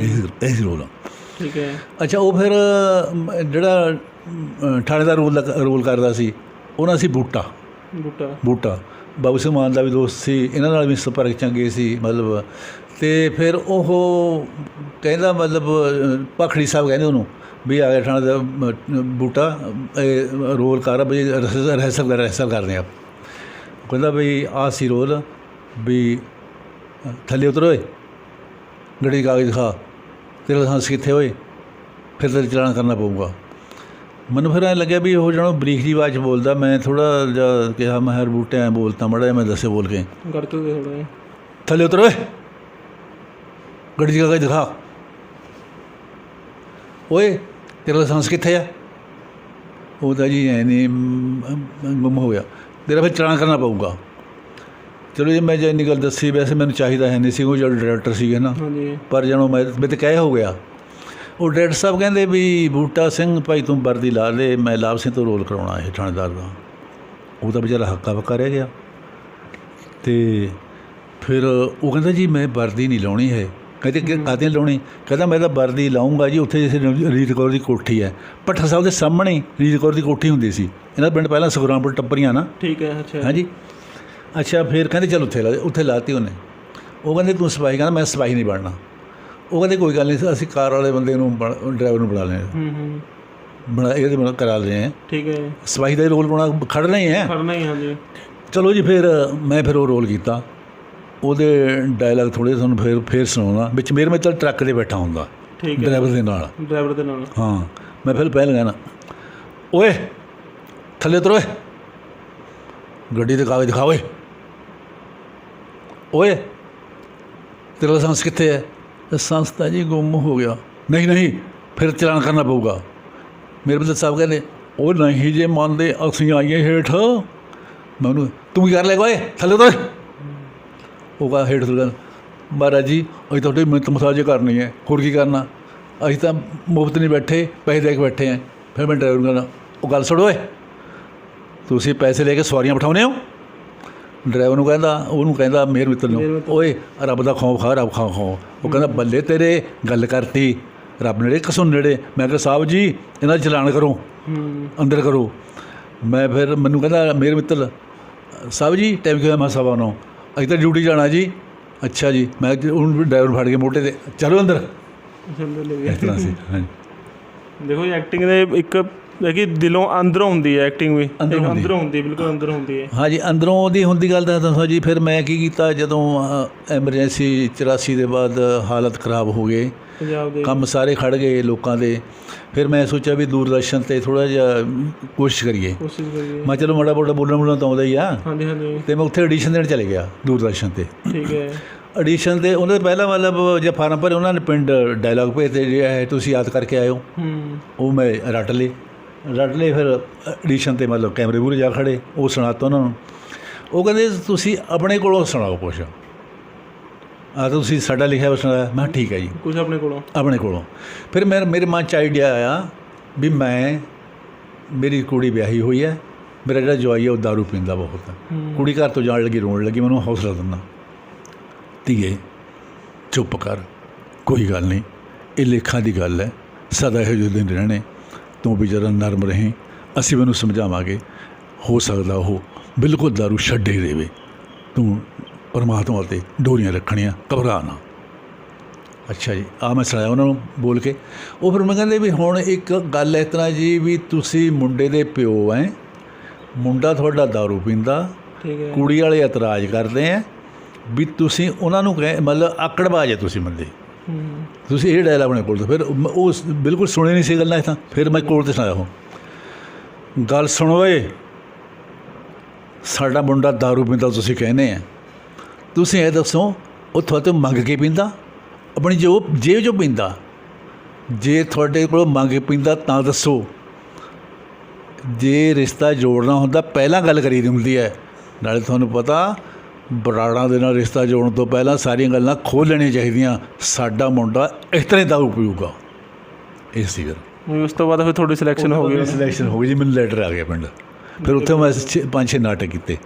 ਇਹ ਰੋਲ ਆ। ਠੀਕ ਹੈ। ਅੱਛਾ, ਉਹ ਫਿਰ ਜਿਹੜਾ ਥਾਣੇਦਾਰ ਰੋਲ ਕਰਦਾ ਸੀ ਉਹਨਾਂ ਸੀ ਬੂਟਾ ਬਾਬੂ ਸਿੰਘ ਮਾਨ ਦਾ ਵੀ ਦੋਸਤ ਸੀ, ਇਹਨਾਂ ਨਾਲ ਵੀ ਸੰਪਰਕ ਚੰਗੇ ਸੀ ਮਤਲਬ। ਅਤੇ ਫਿਰ ਉਹ ਕਹਿੰਦਾ ਮਤਲਬ ਭਾਖੜੀ ਸਾਹਿਬ ਕਹਿੰਦੇ ਉਹਨੂੰ ਵੀ ਆ ਗਿਆ ਥਾਣੇ ਦਾ ਬੂਟਾ, ਰੋਲ ਕਰ ਵੀ ਰਿਹਰਸਲ ਕਰਦੇ ਆ। ਕਹਿੰਦਾ ਵੀ ਆਹ ਸੀ ਰੋਲ, ਵੀ ਥੱਲੇ ਉਤਰ ਹੋਏ, ਗੱਡੀ ਕਾਗਜ਼ ਦਿਖਾ, ਤੇਰਾ ਲਾਇਸੈਂਸ ਕਿੱਥੇ ਹੋਏ, ਫਿਰ ਤੇਰਾ ਚਲਾਨ ਕਰਨਾ ਪਊਗਾ। ਮੈਨੂੰ ਫਿਰ ਐਂ ਲੱਗਿਆ ਵੀ ਉਹ ਜਿਹੜਾ ਬਰੀਕ ਜੀ ਆਵਾਜ਼ ਬੋਲਦਾ, ਮੈਂ ਥੋੜ੍ਹਾ ਜਿਹਾ ਕਿਹਾ ਮੈਂ ਹਰ ਬੂਟੇ ਐਂ ਬੋਲਤਾ ਮਾੜਾ ਜਿਹਾ, ਮੈਂ ਦੱਸੇ ਬੋਲ ਕੇ ਥੱਲੇ ਉਤਰ ਹੋਏ, ਗੱਡੀ 'ਚ ਕਾਗਜ਼ ਦਿਖਾ, ਓਏ ਤੇਰਾ ਲਾਇਸੈਂਸ ਕਿੱਥੇ ਆ? ਉਹਦਾ ਜੀ ਐ ਨਹੀਂ ਗੁੰਮ ਹੋ ਗਿਆ, ਤੇਰਾ ਫਿਰ ਚਲਾਨ ਕਰਨਾ ਪਊਗਾ। ਚਲੋ ਜੀ, ਮੈਂ ਜੇ ਇੰਨੀ ਗੱਲ ਦੱਸੀ, ਵੈਸੇ ਮੈਨੂੰ ਚਾਹੀਦਾ ਹੈ ਨਹੀਂ ਸੀ, ਉਹ ਜਿਹੜਾ ਡਾਇਰੈਕਟਰ ਸੀਗੇ ਨਾ, ਪਰ ਜਦੋਂ ਮੈਂ ਤਾਂ ਕਹਿ ਹੋ ਗਿਆ। ਉਹ ਡਾਇਰੈਕਟਰ ਸਾਹਿਬ ਕਹਿੰਦੇ ਵੀ ਬੂਟਾ ਸਿੰਘ ਭਾਈ ਤੂੰ ਵਰਦੀ ਲਾ ਲੈ, ਮੈਂ ਲਾਭ ਸਿੰਘ ਤੋਂ ਰੋਲ ਕਰਾਉਣਾ ਇਹ ਥਾਣੇਦਾਰ ਦਾ। ਉਹ ਤਾਂ ਵਿਚਾਰਾ ਹੱਕਾ ਬੱਕਾ ਰਹਿ ਗਿਆ। ਅਤੇ ਫਿਰ ਉਹ ਕਹਿੰਦਾ ਜੀ ਮੈਂ ਵਰਦੀ ਨਹੀਂ ਲਾਉਣੀ ਹੈ। ਕਹਿੰਦੇ ਕਾਹਦੇ ਲਾਉਣੀ? ਕਹਿੰਦਾ ਮੈਂ ਤਾਂ ਵਰਦੀ ਲਾਊਂਗਾ ਜੀ ਉੱਥੇ ਜਿੱਥੇ ਰਣਜੀਤ ਕੌਰ ਦੀ ਕੋਠੀ ਹੈ, ਭੱਠਾ ਸਾਹਿਬ ਦੇ ਸਾਹਮਣੇ ਰਣਜੀਤ ਕੌਰ ਦੀ ਕੋਠੀ ਹੁੰਦੀ ਸੀ। ਇਹਨਾਂ ਦਾ ਪਿੰਡ ਪਹਿਲਾਂ ਸੁਖਰਾਮਪੁਰ ਟੱਪਰੀਆਂ ਨਾ। ਠੀਕ ਹੈ। ਅੱਛਾ। ਹਾਂਜੀ। ਅੱਛਾ, ਫਿਰ ਕਹਿੰਦੇ ਚੱਲ ਉੱਥੇ ਲਾਤੀ ਉਹਨੇ। ਉਹ ਕਹਿੰਦੇ ਤੂੰ ਸਿਪਾਹੀ? ਕਹਿੰਦਾ ਮੈਂ ਸਿਪਾਹੀ ਨਹੀਂ ਬਣਨਾ। ਉਹ ਕਹਿੰਦੇ ਕੋਈ ਗੱਲ ਨਹੀਂ, ਅਸੀਂ ਕਾਰ ਵਾਲੇ ਬੰਦੇ ਨੂੰ ਡਰਾਈਵਰ ਨੂੰ ਬਣਾ ਲਿਆ, ਇਹਦੇ ਕਰਾ ਲਏ ਹੈ। ਠੀਕ ਹੈ। ਸਿਪਾਹੀ ਦਾ ਰੋਲ ਬਣਾਉਣਾ ਖੜਨਾ ਹੀ ਹੈ। ਹਾਂਜੀ। ਚਲੋ ਜੀ, ਫਿਰ ਮੈਂ ਉਹ ਰੋਲ ਕੀਤਾ। ਉਹਦੇ ਡਾਇਲਾਗ ਥੋੜ੍ਹੇ ਤੁਹਾਨੂੰ ਫਿਰ ਸੁਣਾਉਣਾ। ਵਿੱਚ ਮੇਰੇ ਮਿੱਤਰ ਟਰੱਕ 'ਤੇ ਬੈਠਾ ਹੁੰਦਾ, ਡਰਾਈਵਰ ਦੇ ਨਾਲ। ਹਾਂ, ਮੈਂ ਫਿਰ ਪਹਿਲਾਂ ਕਹਿਣਾ, ਓਏ ਥੱਲੇ ਉਤਰ, ਓਏ ਗੱਡੀ ਦੇ ਕਾਗਜ਼ ਦਿਖਾ, ਓਏ ਤੇਰਾ ਲਾਇਸੈਂਸ ਕਿੱਥੇ ਹੈ? ਲਾਇਸੈਂਸ ਤਾਂ ਜੀ ਗੁੰਮ ਹੋ ਗਿਆ। ਨਹੀਂ ਨਹੀਂ, ਫਿਰ ਚਲਾਨ ਕਰਨਾ ਪਊਗਾ। ਮੇਰੇ ਮਿੱਤਰ ਸਾਹਿਬ ਕਹਿੰਦੇ, ਉਹ ਨਹੀਂ ਜੇ ਮੰਨਦੇ ਅਸੀਂ ਆਈਏ ਹੇਠ। ਮੈਂ ਉਹਨੂੰ ਤੂੰ ਕੀ ਕਰ ਲੈ, ਓਏ ਥੱਲੇ ਉਤਰ। ਉਹ ਕਹਾ ਹੇਠ ਤੋਂ, ਮਹਾਰਾਜ ਜੀ ਅਸੀਂ ਤੁਹਾਡੀ ਮਿਹਨਤ ਮਸਾਜ ਕਰਨੀ ਹੈ, ਹੋਰ ਕੀ ਕਰਨਾ, ਅਸੀਂ ਤਾਂ ਮੁਫਤ ਨਹੀਂ ਬੈਠੇ, ਪੈਸੇ ਦੇ ਕੇ ਬੈਠੇ ਹਾਂ। ਫਿਰ ਮੈਂ ਡਰਾਈਵਰ ਨੂੰ ਕਹਿੰਦਾ, ਉਹ ਗੱਲ ਸੁਣੋ ਓਏ, ਤੁਸੀਂ ਪੈਸੇ ਲੈ ਕੇ ਸਵਾਰੀਆਂ ਬਿਠਾਉਂਦੇ ਹੋ? ਡਰਾਈਵਰ ਨੂੰ ਕਹਿੰਦਾ, ਉਹਨੂੰ ਕਹਿੰਦਾ ਮੇਰ ਮਿੱਤਰ ਨੂੰ, ਓਏ ਰੱਬ ਦਾ ਖੌਫ ਖਾ, ਰੱਬ ਖੌਫ। ਉਹ ਕਹਿੰਦਾ ਬੱਲੇ ਤੇਰੇ, ਗੱਲ ਕਰਤੀ ਰੱਬ ਨੇੜੇ ਕਸੋਂ ਨੇੜੇ। ਮੈਂ ਕਿਹਾ ਸਾਹਿਬ ਜੀ ਇਹਨਾਂ ਦਾ ਚਲਾਨ ਕਰੋ, ਅੰਦਰ ਕਰੋ। ਮੈਂ ਫਿਰ ਮੈਨੂੰ ਕਹਿੰਦਾ ਮੇਰੇ ਮਿੱਤਰ ਸਾਹਿਬ ਜੀ ਟਾਈਮ ਕਿਹਾ? ਮੈਂ 9:15 ਅਸੀਂ ਤਾਂ ਡਿਊਟੀ ਜਾਣਾ ਜੀ। ਅੱਛਾ ਜੀ। ਮੈਂ ਉਹਨੂੰ ਡਰਾਈਵਰ ਫੜ ਕੇ ਮੋਢੇ 'ਤੇ ਚਲੋ ਅੰਦਰ, ਇਸ ਤਰ੍ਹਾਂ ਸੀ। ਹਾਂਜੀ ਦੇਖੋ ਜੀ ਐਕਟਿੰਗ ਦੇ ਇੱਕ ਹੈ ਕਿ ਦਿਲੋਂ ਅੰਦਰੋਂ ਹੁੰਦੀ ਹੈ ਐਕਟਿੰਗ ਵੀ, ਅੰਦਰੋਂ ਅੰਦਰੋਂ ਹੁੰਦੀ, ਬਿਲਕੁਲ ਅੰਦਰੋਂ ਹੁੰਦੀ ਹੈ। ਹਾਂਜੀ ਅੰਦਰੋਂ ਉਹਦੀ ਹੁੰਦੀ ਗੱਲ ਤਾਂ ਦੱਸੋ ਜੀ। ਫਿਰ ਮੈਂ ਕੀ ਕੀਤਾ ਜਦੋਂ ਐਮਰਜੈਂਸੀ 84 ਦੇ ਬਾਅਦ ਹਾਲਤ ਖ਼ਰਾਬ ਹੋ ਗਏ, ਪੰਜਾਬ ਦੇ ਕੰਮ ਸਾਰੇ ਖੜ੍ਹ ਗਏ ਲੋਕਾਂ ਦੇ। ਫਿਰ ਮੈਂ ਸੋਚਿਆ ਵੀ ਦੂਰਦਰਸ਼ਨ 'ਤੇ ਥੋੜ੍ਹਾ ਜਿਹਾ ਕੋਸ਼ਿਸ਼ ਕਰੀਏ। ਮੈਂ ਚਲੋ ਮਾੜਾ ਮੋਟਾ ਬੋਲਣਾ ਤਾਂ ਆਉਂਦਾ ਹੀ ਆ। ਹਾਂਜੀ ਹਾਂਜੀ। ਅਤੇ ਮੈਂ ਉੱਥੇ ਆਡੀਸ਼ਨ ਦੇਣ ਚਲੇ ਗਿਆ ਦੂਰਦਰਸ਼ਨ 'ਤੇ। ਠੀਕ ਹੈ। ਆਡੀਸ਼ਨ 'ਤੇ ਉਹਨਾਂ ਦੇ ਪਹਿਲਾਂ ਮਤਲਬ ਜੇ ਫਾਰਮ ਭਰੇ ਉਹਨਾਂ ਨੇ ਪਿੰਡ ਡਾਇਲੋਗ ਭੇਜਦੇ ਜਿਹੜੇ ਤੁਸੀਂ ਯਾਦ ਕਰਕੇ ਆਇਓ। ਉਹ ਮੈਂ ਰੱਟ ਲਏ। ਫਿਰ ਆਡੀਸ਼ਨ 'ਤੇ ਮਤਲਬ ਕੈਮਰੇ ਮੂਹਰੇ ਜਾ ਖੜ੍ਹੇ, ਉਹ ਸੁਣਾਤਾ ਉਹਨਾਂ ਨੂੰ। ਉਹ ਕਹਿੰਦੇ ਤੁਸੀਂ ਆਪਣੇ ਕੋਲੋਂ ਸੁਣਾਓ ਕੁਛ। ਤੁਸੀਂ ਸਾਡਾ ਲਿਖਿਆ ਸੁਣਾਇਆ। ਮੈਂ ਠੀਕ ਹੈ ਜੀ, ਕੁਛ ਆਪਣੇ ਕੋਲੋਂ। ਫਿਰ ਮੇਰੇ ਮਨ 'ਚ ਆਈਡੀਆ ਆਇਆ ਵੀ ਮੇਰੀ ਕੁੜੀ ਵਿਆਹੀ ਹੋਈ ਹੈ, ਮੇਰਾ ਜਿਹੜਾ ਜਵਾਈ ਹੈ ਉਹ ਦਾਰੂ ਪੀਂਦਾ ਬਹੁਤ। ਕੁੜੀ ਘਰ ਤੋਂ ਜਾਣ ਲੱਗੀ, ਰੋਣ ਲੱਗੀ, ਮੈਨੂੰ ਹੌਸਲਾ ਦਿੰਦਾ, ਧੀਏ ਚੁੱਪ ਕਰ, ਕੋਈ ਗੱਲ ਨਹੀਂ, ਇਹ ਲੇਖਾਂ ਦੀ ਗੱਲ ਹੈ, ਸਦਾ ਇਹੋ ਜਿਹੇ ਦਿਨ ਰਹਿਣੇ, ਤੂੰ ਵੀ ਜਰਾ ਨਰਮ ਰਹੀ, ਅਸੀਂ ਮੈਨੂੰ ਸਮਝਾਵਾਂਗੇ, ਹੋ ਸਕਦਾ ਉਹ ਬਿਲਕੁਲ ਦਾਰੂ ਛੱਡੇ ਦੇਵੇ, ਤੂੰ ਪਰਮਾਤਮਾ 'ਤੇ ਡੋਰੀਆਂ ਰੱਖਣੀਆਂ, ਘਬਰਾ ਨਾ। ਅੱਛਾ ਜੀ। ਮੈਂ ਸੁਣਾਇਆ ਉਹਨਾਂ ਨੂੰ ਬੋਲ ਕੇ। ਉਹ ਫਿਰ ਮੈਂ ਕਹਿੰਦੇ ਵੀ ਹੁਣ ਇੱਕ ਗੱਲ ਇਸ ਤਰ੍ਹਾਂ ਜੀ ਵੀ ਤੁਸੀਂ ਮੁੰਡੇ ਦੇ ਪਿਓ ਹੈ, ਮੁੰਡਾ ਤੁਹਾਡਾ ਦਾਰੂ ਪੀਂਦਾ, ਕੁੜੀ ਵਾਲੇ ਇਤਰਾਜ਼ ਕਰਦੇ ਹੈ ਵੀ ਤੁਸੀਂ ਉਹਨਾਂ ਨੂੰ ਮਤਲਬ ਆਕੜਬਾਜ਼ ਹੈ ਤੁਸੀਂ ਬੰਦੇ, ਤੁਸੀਂ ਇਹ ਡਾਇਲਾਗ ਆਪਣੇ ਕੋਲ ਤੋਂ। ਫਿਰ ਉਹ ਬਿਲਕੁਲ ਸੁਣੇ ਨਹੀਂ ਸੀ ਗੱਲਾਂ ਇਸ ਤਾਂ। ਫਿਰ ਮੈਂ ਕੋਲ 'ਤੇ ਸੁਣਾਇਆ ਉਹ ਗੱਲ, ਸੁਣੋ ਏ, ਸਾਡਾ ਮੁੰਡਾ ਦਾਰੂ ਪੀਂਦਾ ਤੁਸੀਂ ਕਹਿੰਦੇ ਆ, ਤੁਸੀਂ ਇਹ ਦੱਸੋ ਉਹ ਤੁਹਾਡੇ ਤੋਂ ਮੰਗ ਕੇ ਪੀਂਦਾ, ਆਪਣੀ ਜੇਬ 'ਚੋਂ ਪੀਂਦਾ? ਜੇ ਤੁਹਾਡੇ ਕੋਲ ਮੰਗ ਕੇ ਪੀਂਦਾ ਤਾਂ ਦੱਸੋ। ਜੇ ਰਿਸ਼ਤਾ ਜੋੜਨਾ ਹੁੰਦਾ ਪਹਿਲਾਂ ਗੱਲ ਕਰੀ ਦੀ ਹੁੰਦੀ ਹੈ। ਨਾਲੇ ਤੁਹਾਨੂੰ ਪਤਾ ਬਰਾੜਾਂ ਦੇ ਨਾਲ ਰਿਸ਼ਤਾ ਜੋੜਨ ਤੋਂ ਪਹਿਲਾਂ ਸਾਰੀਆਂ ਗੱਲਾਂ ਖੋਲ੍ਹ ਲੈਣੀਆਂ ਚਾਹੀਦੀਆਂ। ਸਾਡਾ ਮੁੰਡਾ ਇਸ ਤਰ੍ਹਾਂ ਹੀ ਦਾਰੂ ਪੀਊਗਾ, ਇਹ ਸੀ ਗੱਲ। ਉਸ ਤੋਂ ਬਾਅਦ ਫਿਰ ਤੁਹਾਡੀ ਸਿਲੈਕਸ਼ਨ ਹੋ ਗਈ ਜੀ। ਮੈਨੂੰ ਲੈਟਰ ਆ ਗਿਆ ਪਿੰਡ। ਫਿਰ ਉੱਥੇ ਮੈਂ 5-6 ਨਾਟਕ ਕੀਤੇ।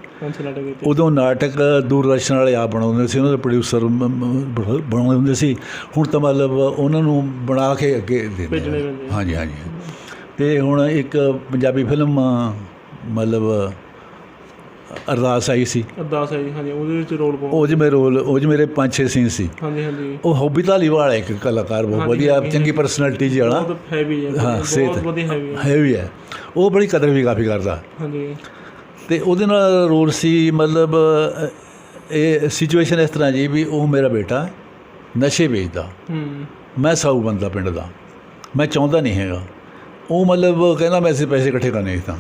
ਉਦੋਂ ਨਾਟਕ ਦੂਰਦਰਸ਼ਨ ਵਾਲੇ ਆਪ ਬਣਾਉਂਦੇ ਸੀ, ਉਹਨਾਂ ਦੇ ਪ੍ਰੋਡਿਊਸਰ ਬਣਾਉਂਦੇ ਹੁੰਦੇ ਸੀ। ਹੁਣ ਤਾਂ ਮਤਲਬ ਉਹਨਾਂ ਨੂੰ ਬਣਾ ਕੇ ਅੱਗੇ ਦਿੰਦੇ। ਹਾਂਜੀ। ਅਤੇ ਹੁਣ ਇੱਕ ਪੰਜਾਬੀ ਫਿਲਮ ਮਤਲਬ ਅਰਦਾਸ ਆਈ ਸੀ। ਹਾਂਜੀ। ਉਹਦੇ ਵਿੱਚ ਰੋਲ ਉਹ 'ਚ ਮੇਰੇ 5-6 ਸੀਨ ਸੀ। ਹਾਂਜੀ। ਉਹ ਹੌਬੀ ਧਾਲੀਵਾਲ ਹੈ ਇੱਕ ਕਲਾਕਾਰ, ਬਹੁਤ ਵਧੀਆ, ਚੰਗੀ ਪਰਸਨੈਲਿਟੀ ਜੀ ਵਾਲਾ। ਹਾਂ, ਸਿਹਤ ਹੈਵੀ ਹੈ। ਉਹ ਬੜੀ ਕਦਰ ਵੀ ਕਾਫੀ ਕਰਦਾ। ਹਾਂਜੀ। ਅਤੇ ਉਹਦੇ ਨਾਲ ਰੋਲ ਸੀ ਮਤਲਬ ਇਹ ਸਿਚੁਏਸ਼ਨ ਇਸ ਤਰ੍ਹਾਂ ਜੀ ਵੀ ਉਹ ਮੇਰਾ ਬੇਟਾ ਨਸ਼ੇ ਵੇਚਦਾ, ਮੈਂ ਸਾਊ ਬੰਦਾ ਪਿੰਡ ਦਾ, ਮੈਂ ਚਾਹੁੰਦਾ ਨਹੀਂ ਹੈਗਾ। ਉਹ ਮਤਲਬ ਕਹਿੰਦਾ ਮੈਂ ਅਸੀਂ ਪੈਸੇ ਇਕੱਠੇ ਕਰਨੇ ਤਾਂ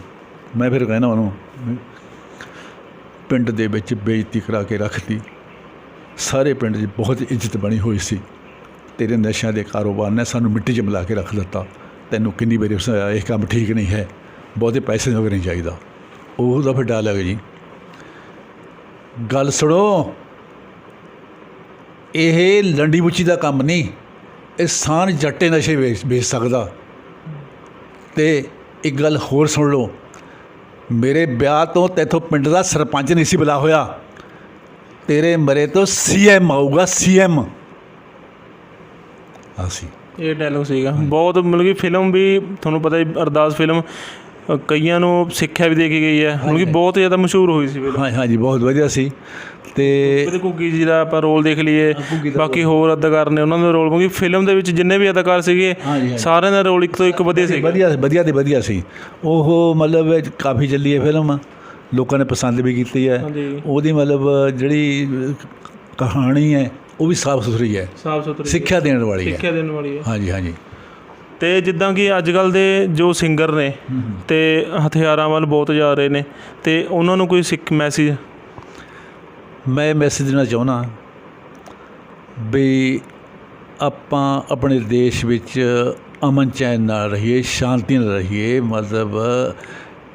ਮੈਂ ਫਿਰ ਕਹਿੰਦਾ ਉਹਨੂੰ ਪਿੰਡ ਦੇ ਵਿੱਚ ਬੇਇੱਜ਼ਤੀ ਕਰਾ ਕੇ ਰੱਖਤੀ। ਸਾਰੇ ਪਿੰਡ 'ਚ ਬਹੁਤ ਇੱਜ਼ਤ ਬਣੀ ਹੋਈ ਸੀ। ਤੇਰੇ ਨਸ਼ਿਆਂ ਦੇ ਕਾਰੋਬਾਰ ਨੇ ਸਾਨੂੰ ਮਿੱਟੀ 'ਚ ਮਿਲਾ ਕੇ ਰੱਖ ਦਿੱਤਾ। ਤੈਨੂੰ ਕਿੰਨੀ ਵਾਰੀ ਸਮਝਾਇਆ ਇਹ ਕੰਮ ਠੀਕ ਨਹੀਂ ਹੈ, ਬਹੁਤੇ ਪੈਸੇ ਜੋਗੇ ਨਹੀਂ ਚਾਹੀਦਾ। ਉਹਦਾ ਫਿਰ ਡਾਇਲਾਗ ਜੀ, ਗੱਲ ਸੁਣੋ, ਇਹ ਲੰਡੀ ਬੁੱਚੀ ਦਾ ਕੰਮ ਨਹੀਂ, ਇਹ ਸਾਨ ਜੱਟੇ ਨਸ਼ੇ ਵੇਚ ਸਕਦਾ। ਅਤੇ ਇੱਕ ਗੱਲ ਹੋਰ ਸੁਣ ਲਓ, ਮੇਰੇ ਵਿਆਹ ਤੋਂ ਤੈਥੋਂ ਪਿੰਡ ਦਾ ਸਰਪੰਚ ਨਹੀਂ ਸੀ ਬੁਲਾ ਹੋਇਆ, ਤੇਰੇ ਮਰੇ ਤੋਂ CM ਆਊਗਾ, CM। ਅਸੀਂ ਇਹ ਡਾਇਲੋਗ ਸੀਗਾ ਬਹੁਤ, ਮਤਲਬ ਕਿ ਫਿਲਮ ਵੀ ਤੁਹਾਨੂੰ ਪਤਾ ਹੀ, ਅਰਦਾਸ ਫਿਲਮ ਕਈਆਂ ਨੂੰ ਸਿੱਖਿਆ ਵੀ ਦੇ ਕੇ ਗਈ ਹੈ, ਹੁਣ ਕਿ ਬਹੁਤ ਜ਼ਿਆਦਾ ਮਸ਼ਹੂਰ ਹੋਈ ਸੀ ਫਿਲਮ। ਹਾਂਜੀ, ਬਹੁਤ ਵਧੀਆ ਸੀ। ਅਤੇ ਘੁੱਗੀ ਜੀ ਦਾ ਆਪਾਂ ਰੋਲ ਦੇਖ ਲਈਏ, ਬਾਕੀ ਹੋਰ ਅਦਾਕਾਰ ਨੇ ਉਹਨਾਂ ਦਾ ਰੋਲ, ਕਿਉਂਕਿ ਫਿਲਮ ਦੇ ਵਿੱਚ ਜਿੰਨੇ ਵੀ ਅਦਾਕਾਰ ਸੀਗੇ ਸਾਰਿਆਂ ਦਾ ਰੋਲ ਇੱਕ ਤੋਂ ਇੱਕ ਵਧੀਆ ਸੀ। ਵਧੀਆ ਸੀ। ਉਹ ਮਤਲਬ ਕਾਫੀ ਚੱਲੀ ਹੈ ਫਿਲਮ, ਲੋਕਾਂ ਨੇ ਪਸੰਦ ਵੀ ਕੀਤੀ ਹੈ। ਉਹਦੀ ਮਤਲਬ ਜਿਹੜੀ ਕਹਾਣੀ ਹੈ ਉਹ ਵੀ ਸਾਫ ਸੁਥਰੀ ਹੈ, ਸਿੱਖਿਆ ਦੇਣ ਵਾਲੀ ਹੈ। ਹਾਂਜੀ। ਅਤੇ ਜਿੱਦਾਂ ਕਿ ਅੱਜ ਕੱਲ੍ਹ ਦੇ ਜੋ ਸਿੰਗਰ ਨੇ ਅਤੇ ਹਥਿਆਰਾਂ ਵੱਲ ਬਹੁਤ ਜਾ ਰਹੇ ਨੇ, ਅਤੇ ਉਹਨਾਂ ਨੂੰ ਕੋਈ ਮੈਸੇਜ? ਮੈਂ ਮੈਸੇਜ ਦੇਣਾ ਚਾਹੁੰਦਾ ਵੀ ਆਪਾਂ ਆਪਣੇ ਦੇਸ਼ ਵਿੱਚ ਅਮਨ ਚੈਨ ਨਾਲ ਰਹੀਏ, ਸ਼ਾਂਤੀ ਨਾਲ ਰਹੀਏ। ਮਤਲਬ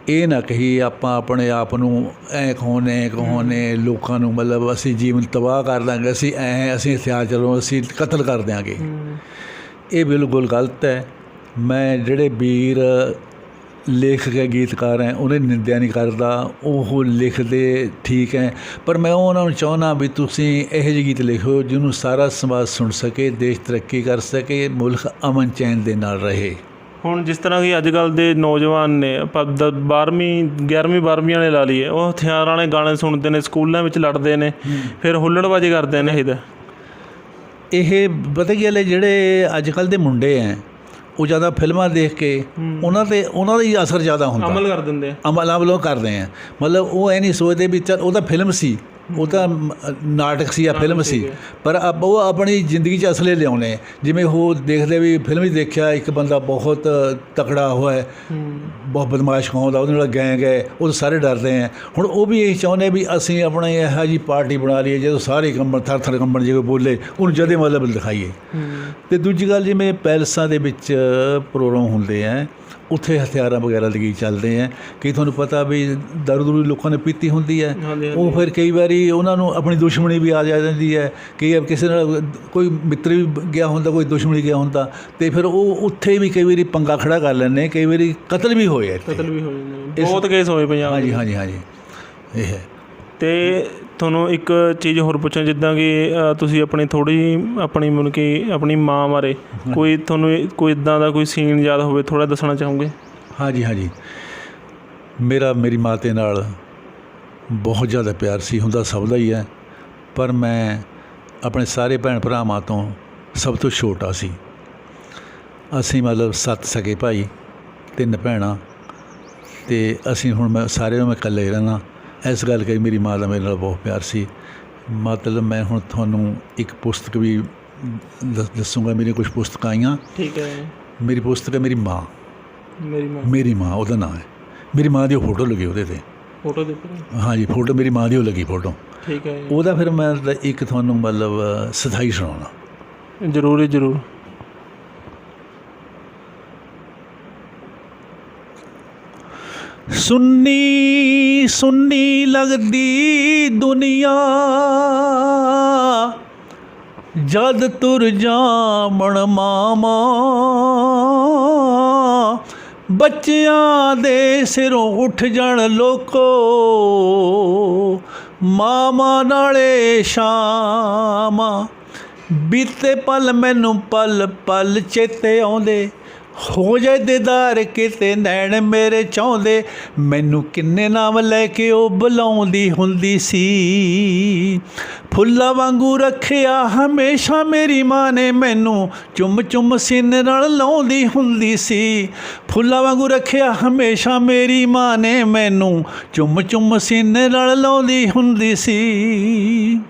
ਇਹ ਨਾ ਕਹੀਏ ਆਪਾਂ ਆਪਣੇ ਆਪ ਨੂੰ ਐਂ ਕਹਾਉਣੇ ਲੋਕਾਂ ਨੂੰ, ਮਤਲਬ ਅਸੀਂ ਜੀਵਨ ਤਬਾਹ ਕਰ ਦਾਂਗੇ, ਅਸੀਂ ਹਥਿਆਰ ਚਲਾਓ, ਅਸੀਂ ਕਤਲ ਕਰ ਦਿਆਂਗੇ। ਇਹ ਬਿਲਕੁਲ ਗਲਤ ਹੈ। ਮੈਂ ਜਿਹੜੇ ਵੀਰ ਲੇਖਕ ਹੈ, ਗੀਤਕਾਰ ਹੈ, ਉਹਨੇ ਨਿੰਦਿਆ ਨਹੀਂ ਕਰਦਾ, ਉਹ ਲਿਖਦੇ ਠੀਕ ਹੈ, ਪਰ ਮੈਂ ਉਹਨਾਂ ਨੂੰ ਚਾਹੁੰਦਾ ਵੀ ਤੁਸੀਂ ਇਹੋ ਜਿਹੇ ਗੀਤ ਲਿਖੋ ਜਿਹਨੂੰ ਸਾਰਾ ਸਮਾਜ ਸੁਣ ਸਕੇ, ਦੇਸ਼ ਤਰੱਕੀ ਕਰ ਸਕੇ, ਮੁਲਕ ਅਮਨ ਚੈਨ ਦੇ ਨਾਲ ਰਹੇ। ਹੁਣ ਜਿਸ ਤਰ੍ਹਾਂ ਕਿ ਅੱਜ ਕੱਲ੍ਹ ਦੇ ਨੌਜਵਾਨ ਨੇ ਆਪਾਂ 12ਵੀਂ 11ਵੀਂ 12ਵੀਂ ਵਾਲੇ ਲਾ ਲਈਏ, ਉਹ ਹਥਿਆਰਾਂ ਵਾਲੇ ਗਾਣੇ ਸੁਣਦੇ ਨੇ, ਸਕੂਲਾਂ ਵਿੱਚ ਲੜਦੇ ਨੇ, ਫਿਰ ਹੁੱਲੜਬਾਜ਼ੀ ਕਰਦੇ ਨੇ। ਇਹ ਪਤਾ ਕੀ ਗੱਲ ਹੈ, ਜਿਹੜੇ ਅੱਜ ਕੱਲ੍ਹ ਦੇ ਮੁੰਡੇ ਹੈ ਉਹ ਜ਼ਿਆਦਾ ਫਿਲਮਾਂ ਦੇਖ ਕੇ ਉਹਨਾਂ ਦਾ ਹੀ ਅਸਰ ਜ਼ਿਆਦਾ ਹੁੰਦਾ, ਅਮਲ ਕਰ ਦਿੰਦੇ ਆ, ਅਮਲ ਉਹ ਕਰਦੇ ਆ। ਮਤਲਬ ਉਹ ਇਹ ਨਹੀਂ ਸੋਚਦੇ ਵੀ ਚੱਲ ਉਹ ਤਾਂ ਫਿਲਮ ਸੀ, ਉਹ ਤਾਂ ਨਾਟਕ ਸੀ ਜਾਂ ਫਿਲਮ ਸੀ, ਪਰ ਉਹ ਆਪਣੀ ਜ਼ਿੰਦਗੀ 'ਚ ਅਸਲੇ ਲਿਆਉਣੇ। ਜਿਵੇਂ ਉਹ ਦੇਖਦੇ ਵੀ ਫਿਲਮ 'ਚ ਦੇਖਿਆ ਇੱਕ ਬੰਦਾ ਬਹੁਤ ਤਕੜਾ ਹੋਇਆ, ਬਹੁਤ ਬਦਮਾਸ਼ ਕਹਾਉਂਦਾ, ਉਹਦੇ ਨਾਲ ਗਏ ਉਹ ਸਾਰੇ ਡਰਦੇ ਹੈ। ਹੁਣ ਉਹ ਵੀ ਇਹ ਚਾਹੁੰਦੇ ਵੀ ਅਸੀਂ ਆਪਣੀ ਇਹੋ ਜਿਹੀ ਪਾਰਟੀ ਬਣਾ ਲਈਏ ਜਦੋਂ ਸਾਰੇ ਕੰਬਣ ਥਰ ਕੰਬਣ, ਜੇ ਕੋਈ ਬੋਲੇ ਉਹਨੂੰ ਜਦੇ ਮਤਲਬ ਦਿਖਾਈਏ। ਅਤੇ ਦੂਜੀ ਗੱਲ, ਜਿਵੇਂ ਪੈਲਸਾਂ ਦੇ ਵਿੱਚ ਪ੍ਰੋਗਰਾਮ ਹੁੰਦੇ ਹੈ, ਉੱਥੇ ਹਥਿਆਰਾਂ ਵਗੈਰਾ ਲਗੀ ਚੱਲਦੇ ਹੈ। ਕਿ ਤੁਹਾਨੂੰ ਪਤਾ ਵੀ ਦਾਰੂ ਦੂਰੂ ਲੋਕਾਂ ਨੇ ਪੀਤੀ ਹੁੰਦੀ ਹੈ, ਉਹ ਫਿਰ ਕਈ ਵਾਰੀ ਉਹਨਾਂ ਨੂੰ ਆਪਣੀ ਦੁਸ਼ਮਣੀ ਵੀ ਆ ਜਾਂਦੀ ਹੈ। ਕਈ ਕਿਸੇ ਨਾਲ ਕੋਈ ਮਿੱਤਰ ਵੀ ਗਿਆ ਹੁੰਦਾ, ਕੋਈ ਦੁਸ਼ਮਣੀ ਗਿਆ ਹੁੰਦਾ, ਅਤੇ ਫਿਰ ਉਹ ਉੱਥੇ ਵੀ ਕਈ ਵਾਰੀ ਪੰਗਾ ਖੜਾ ਕਰ ਲੈਂਦੇ, ਕਈ ਵਾਰੀ ਕਤਲ ਵੀ ਹੋਏ, ਬਹੁਤ ਕੇਸ ਹੋਏ ਪੰਜਾਬ। ਹਾਂਜੀ ਹਾਂਜੀ ਹਾਂਜੀ, ਇਹ ਹੈ। ਅਤੇ ਤੁਹਾਨੂੰ ਇੱਕ ਚੀਜ਼ ਹੋਰ ਪੁੱਛਾਂ, ਜਿੱਦਾਂ ਕਿ ਤੁਸੀਂ ਆਪਣੀ ਮਤਲਬ ਕਿ ਆਪਣੀ ਮਾਂ ਬਾਰੇ ਤੁਹਾਨੂੰ ਕੋਈ ਇੱਦਾਂ ਦਾ ਕੋਈ ਸੀਨ ਯਾਦ ਹੋਵੇ, ਥੋੜ੍ਹਾ ਦੱਸਣਾ ਚਾਹੋਗੇ? ਹਾਂਜੀ ਹਾਂਜੀ, ਮੇਰੀ ਮਾਂ ਦੇ ਨਾਲ ਬਹੁਤ ਜ਼ਿਆਦਾ ਪਿਆਰ ਸੀ, ਹੁੰਦਾ ਸਭ ਦਾ ਹੀ ਹੈ, ਪਰ ਮੈਂ ਆਪਣੇ ਸਾਰੇ ਭੈਣ ਭਰਾਵਾਂ ਤੋਂ ਸਭ ਤੋਂ ਛੋਟਾ ਸੀ। ਅਸੀਂ ਮਤਲਬ 7 ਸਕੇ ਭਾਈ, 3 ਭੈਣਾਂ, ਅਤੇ ਅਸੀਂ ਹੁਣ ਮੈਂ ਸਾਰਿਆਂ ਨੂੰ ਇਕੱਲੇ ਰਹਿੰਦਾ। ਇਸ ਗੱਲ ਕਰੀ ਮੇਰੀ ਮਾਂ ਦਾ ਮੇਰੇ ਨਾਲ ਬਹੁਤ ਪਿਆਰ ਸੀ। ਮਤਲਬ ਮੈਂ ਹੁਣ ਤੁਹਾਨੂੰ ਇੱਕ ਪੁਸਤਕ ਵੀ ਦੱਸੂਗਾ, ਮੇਰੀਆਂ ਕੁਛ ਪੁਸਤਕਾਂ ਆਈਆਂ। ਠੀਕ ਹੈ। ਮੇਰੀ ਪੁਸਤਕ ਹੈ ਮੇਰੀ ਮਾਂ, ਉਹਦਾ ਨਾਂ ਹੈ। ਮੇਰੀ ਮਾਂ ਦੀ ਫੋਟੋ ਲੱਗੀ ਉਹਦੇ 'ਤੇ, ਫੋਟੋ ਦੇ? ਹਾਂਜੀ, ਫੋਟੋ ਮੇਰੀ ਮਾਂ ਦੀ ਉਹ ਲੱਗੀ ਫੋਟੋ। ਠੀਕ ਹੈ। ਉਹਦਾ ਫਿਰ ਮੈਂ ਇੱਕ ਤੁਹਾਨੂੰ ਮਤਲਬ ਸਥਾਈ ਸੁਣਾਉਣਾ। ਜ਼ਰੂਰ ਜ਼ਰੂਰ। ਸੁੰਨੀ ਸੁੰਨੀ ਲੱਗਦੀ ਦੁਨੀਆ, ਜਦ ਤੁਰ ਜਾਵਣ ਮਾਮਾ, ਬੱਚਿਆਂ ਦੇ ਸਿਰੋਂ ਉੱਠ ਜਾਣ ਲੋਕੋ, ਮਾਮਾ ਨਾਲੇ ਸ਼ਾਮਾਂ। ਬੀਤੇ ਪਲ ਮੈਨੂੰ ਪਲ ਪਲ ਚੇਤੇ ਆਉਂਦੇ, ਹੋ ਜਾਏ ਦੀਦਾਰ ਕਿਤੇ ਨੈਣ ਮੇਰੇ ਚਾਹੁੰਦੇ। ਮੈਨੂੰ ਕਿੰਨੇ ਨਾਮ ਲੈ ਕੇ ਉਹ ਬੁਲਾਉਂਦੀ ਹੁੰਦੀ ਸੀ, ਫੁੱਲਾਂ ਵਾਂਗੂ ਰੱਖਿਆ ਹਮੇਸ਼ਾ ਮੇਰੀ ਮਾਂ ਨੇ ਮੈਨੂੰ, ਚੁੰਮ ਚੁੰਮ ਸੀਨੇ ਨਾਲ ਲਾਉਂਦੀ ਹੁੰਦੀ ਸੀ। ਫੁੱਲਾਂ ਵਾਂਗੂ ਰੱਖਿਆ ਹਮੇਸ਼ਾ ਮੇਰੀ ਮਾਂ ਨੇ ਮੈਨੂੰ, ਚੁੰਮ ਚੁੰਮ ਸੀਨੇ ਨਾਲ ਲਾਉਂਦੀ ਹੁੰਦੀ ਸੀ।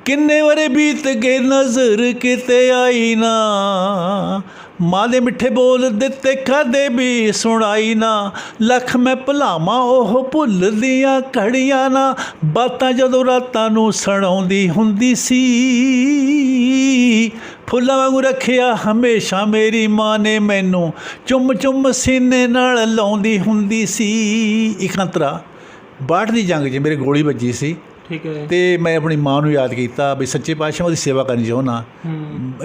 ਕਿੰਨੇ ਵਰੇ ਬੀਤ ਗਏ ਨਜ਼ਰ ਕਿਤੇ ਆਈ ਨਾ, ਮਾਂ ਦੇ ਮਿੱਠੇ ਬੋਲ ਦਿੱਤੇ ਕਦੇ ਵੀ ਸੁਣਾਈ ਨਾ। ਲੱਖ ਮੈਂ ਭੁਲਾਵਾਂ ਉਹ ਭੁੱਲਦੀਆਂ ਘੜੀਆਂ ਨਾ, ਬਾਤਾਂ ਜਦੋਂ ਰਾਤਾਂ ਨੂੰ ਸੁਣਾਉਂਦੀ ਹੁੰਦੀ ਸੀ। ਫੁੱਲਾਂ ਵਾਂਗੂ ਰੱਖਿਆ ਹਮੇਸ਼ਾ ਮੇਰੀ ਮਾਂ ਨੇ ਮੈਨੂੰ, ਚੁੰਮ ਚੁੰਮ ਸੀਨੇ ਨਾਲ ਲਾਉਂਦੀ ਹੁੰਦੀ ਸੀ। ਇੱਕ ਅੰਤਰਾ 62 ਦੀ ਜੰਗ 'ਚ ਮੇਰੇ ਗੋਲੀ ਵੱਜੀ ਸੀ। ਠੀਕ ਹੈ। ਅਤੇ ਮੈਂ ਆਪਣੀ ਮਾਂ ਨੂੰ ਯਾਦ ਕੀਤਾ ਵੀ ਸੱਚੇ ਪਾਤਸ਼ਾਹ ਉਹਦੀ ਸੇਵਾ ਕਰਨੀ ਚਾਹੁੰਦਾ,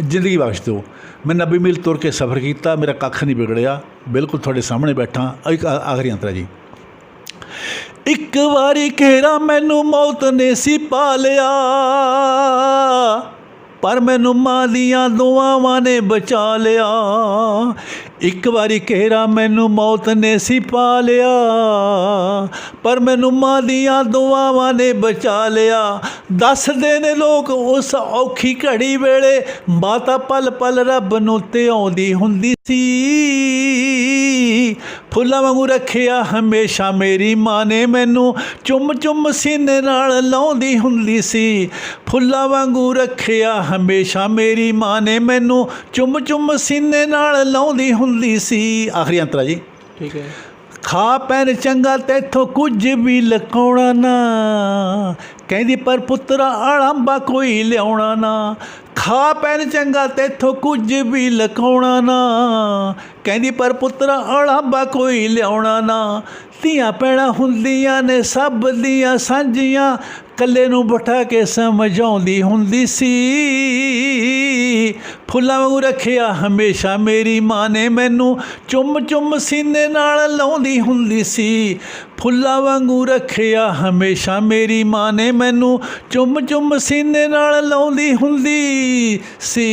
ਜ਼ਿੰਦਗੀ ਬਖਸ਼ ਦਿਓ। ਮੈਂ 90 ਮੀਲ ਤੁਰ ਕੇ ਸਫ਼ਰ ਕੀਤਾ, ਮੇਰਾ ਕੱਖ ਨਹੀਂ ਵਿਗੜਿਆ, ਬਿਲਕੁਲ ਤੁਹਾਡੇ ਸਾਹਮਣੇ ਬੈਠਾ। ਇੱਕ ਆਖਰੀ ਅੰਤਰਾ ਜੀ। ਇੱਕ ਵਾਰੀ ਘੇਰਾ ਮੈਨੂੰ ਮੌਤ ਨੇ ਸੀ ਪਾ ਲਿਆ, ਪਰ ਮੈਨੂੰ ਮਾਂ ਦੀਆਂ ਦੁਆਵਾਂ ਨੇ ਬਚਾ ਲਿਆ। ਇੱਕ ਵਾਰੀ ਘੇਰਾ ਮੈਨੂੰ ਮੌਤ ਨੇ ਸੀ ਪਾ ਲਿਆ, ਪਰ ਮੈਨੂੰ ਮਾਂ ਦੀਆਂ ਦੁਆਵਾਂ ਨੇ ਬਚਾ ਲਿਆ। ਦੱਸਦੇ ਨੇ ਲੋਕ ਉਸ ਔਖੀ ਘੜੀ ਵੇਲੇ, ਮਾਤਾ ਪਲ ਪਲ ਰੱਬ ਨੂੰ ਧਿਆਉਂਦੀ ਹੁੰਦੀ ਸੀ। ਫੁੱਲਾਂ ਵਾਂਗੂ ਰੱਖਿਆ ਹਮੇਸ਼ਾ ਮੇਰੀ ਮਾਂ ਨੇ ਮੈਨੂੰ, ਚੁੰਮ ਚੁੰਮ ਸੀਨੇ ਨਾਲ ਲਾਉਂਦੀ ਹੁੰਦੀ ਸੀ। ਫੁੱਲਾਂ ਵਾਂਗੂ ਰੱਖਿਆ ਹਮੇਸ਼ਾ ਮੇਰੀ ਮਾਂ ਨੇ ਮੈਨੂੰ, ਚੁੰਮ ਚੁੰਮ ਸੀਨੇ ਨਾਲ ਲਾਉਂਦੀ ਹੁੰਦੀ ਸੀ। ਆਖਰੀ ਅੰਤਰਾ ਜੀ। ਠੀਕ ਹੈ। ਖਾ ਪੈਣ ਚੰਗਾ ਤੈਥੋਂ ਕੁਝ ਵੀ ਲਕਾਉਣਾ ਨਾ, ਕਹਿੰਦੀ ਪਰ ਪੁੱਤਰਾ ਅੜਾਂਬਾ ਕੋਈ ਲਿਆਉਣਾ ਨਾ। ਖਾ ਪੈਣ ਚੰਗਾ ਤੈਥੋਂ ਕੁਝ ਵੀ ਲਕਾਉਣਾ ਨਾ, ਕਹਿੰਦੀ ਪਰ ਪੁੱਤਰਾ ਅੜਾਂਬਾ ਕੋਈ ਲਿਆਉਣਾ ਨਾ। ਧੀਆਂ ਭੈਣਾਂ ਹੁੰਦੀਆਂ ਨੇ ਸਭ ਦੀਆਂ ਸਾਂਝੀਆਂ, ਕੱਲੇ ਨੂੰ ਬਿਠਾ ਕੇ ਸਮਝਾਉਂਦੀ ਹੁੰਦੀ ਸੀ। ਫੁੱਲਾਂ ਵਾਂਗੂ ਰੱਖਿਆ ਹਮੇਸ਼ਾ ਮੇਰੀ ਮਾਂ ਨੇ ਮੈਨੂੰ, ਚੁੰਮ ਚੁੰਮ ਸੀਨੇ ਨਾਲ ਲਾਉਂਦੀ ਹੁੰਦੀ ਸੀ। ਫੁੱਲਾਂ ਵਾਂਗੂ ਰੱਖਿਆ ਹਮੇਸ਼ਾ ਮੇਰੀ ਮਾਂ ਨੇ ਮੈਨੂੰ, ਚੁੰਮ ਚੁੰਮ ਸੀਨੇ ਨਾਲ ਲਾਉਂਦੀ ਹੁੰਦੀ ਸੀ।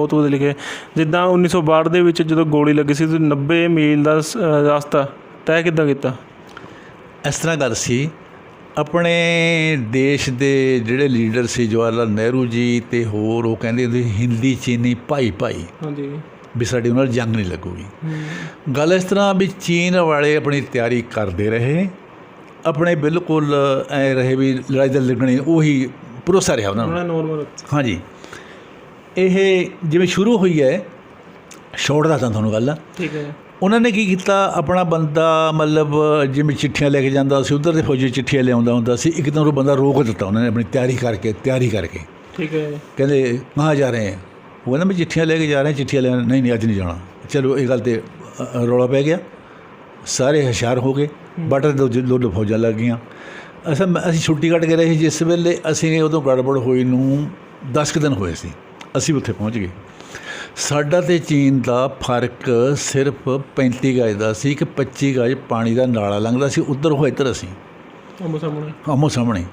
ਬਹੁਤ ਕੁਝ ਲਿਖਿਆ। ਜਿੱਦਾਂ 1962 ਦੇ ਵਿੱਚ ਜਦੋਂ ਗੋਲੀ ਲੱਗੀ ਸੀ, ਤੁਸੀਂ 90 ਮੀਲ ਦਾ ਰਸਤਾ ਤੈਅ ਕਿੱਦਾਂ ਕੀਤਾ? ਇਸ ਤਰ੍ਹਾਂ ਗੱਲ ਸੀ, ਆਪਣੇ ਦੇਸ਼ ਦੇ ਜਿਹੜੇ ਲੀਡਰ ਸੀ ਜਵਾਹਰ ਲਾਲ ਨਹਿਰੂ ਜੀ ਅਤੇ ਹੋਰ, ਉਹ ਕਹਿੰਦੇ ਹੁੰਦੇ ਹਿੰਦੀ ਚੀਨੀ ਭਾਈ ਭਾਈ, ਹਾਂਜੀ, ਵੀ ਸਾਡੀ ਉਹਨਾਂ ਨਾਲ ਜੰਗ ਨਹੀਂ ਲੱਗੂਗੀ। ਗੱਲ ਇਸ ਤਰ੍ਹਾਂ ਵੀ ਚੀਨ ਵਾਲੇ ਆਪਣੀ ਤਿਆਰੀ ਕਰਦੇ ਰਹੇ, ਆਪਣੇ ਬਿਲਕੁਲ ਐਂ ਰਹੇ ਵੀ ਲੜਾਈ ਤਾਂ ਲੱਗਣੀ, ਉਹੀ ਭਰੋਸਾ ਰਿਹਾ ਉਹਨਾਂ ਨੂੰ। ਨੋਰਮਲ, ਹਾਂਜੀ, ਇਹ ਜਿਵੇਂ ਸ਼ੁਰੂ ਹੋਈ ਹੈ, ਸ਼ੋਰਟ ਦੱਸਦਾ ਤੁਹਾਨੂੰ ਗੱਲ। ਠੀਕ ਹੈ। ਉਹਨਾਂ ਨੇ ਕੀ ਕੀਤਾ, ਆਪਣਾ ਬੰਦਾ ਮਤਲਬ ਜਿਵੇਂ ਚਿੱਠੀਆਂ ਲੈ ਕੇ ਜਾਂਦਾ ਸੀ, ਉੱਧਰ ਦੇ ਫੌਜੀ ਚਿੱਠੀਆਂ ਲਿਆਉਂਦਾ ਹੁੰਦਾ ਸੀ, ਇੱਕ ਦਿਨ ਉਹ ਬੰਦਾ ਰੋਕ ਦਿੱਤਾ ਉਹਨਾਂ ਨੇ ਆਪਣੀ ਤਿਆਰੀ ਕਰਕੇ। ਠੀਕ ਹੈ। ਕਹਿੰਦੇ ਕਹਾਂ ਜਾ ਰਹੇ ਹੈ? ਉਹ ਕਹਿੰਦਾ ਮੈਂ ਚਿੱਠੀਆਂ ਲੈ ਕੇ ਜਾ ਰਹੇ, ਚਿੱਠੀਆਂ ਲੈਣ। ਨਹੀਂ ਅੱਜ ਨਹੀਂ ਜਾਣਾ। ਚਲੋ ਇਹ ਗੱਲ 'ਤੇ ਰੌਲਾ ਪੈ ਗਿਆ, ਸਾਰੇ ਹੁਸ਼ਿਆਰ ਹੋ ਗਏ, ਬਾਰਡਰ ਦੋ ਫੌਜਾਂ ਲੱਗ ਗਈਆਂ। ਅਸੀਂ ਛੁੱਟੀ ਕੱਟ ਕੇ ਰਹੇ ਸੀ ਜਿਸ ਵੇਲੇ, ਅਸੀਂ ਉਦੋਂ ਗੜਬੜ ਹੋਈ ਨੂੰ 10 ਕੁ ਦਿਨ ਹੋਏ ਸੀ, ਅਸੀਂ ਉੱਥੇ ਪਹੁੰਚ ਗਏ। ਸਾਡਾ ਅਤੇ ਚੀਨ ਦਾ ਫਰਕ ਸਿਰਫ 35 ਗਜ ਦਾ ਸੀ, ਕਿ 25 ਗਜ ਪਾਣੀ ਦਾ ਨਾਲਾ ਲੰਘਦਾ ਸੀ, ਉੱਧਰ ਉਹ ਇੱਧਰ ਅਸੀਂ ਆਮੋ ਸਾਹਮਣੇ।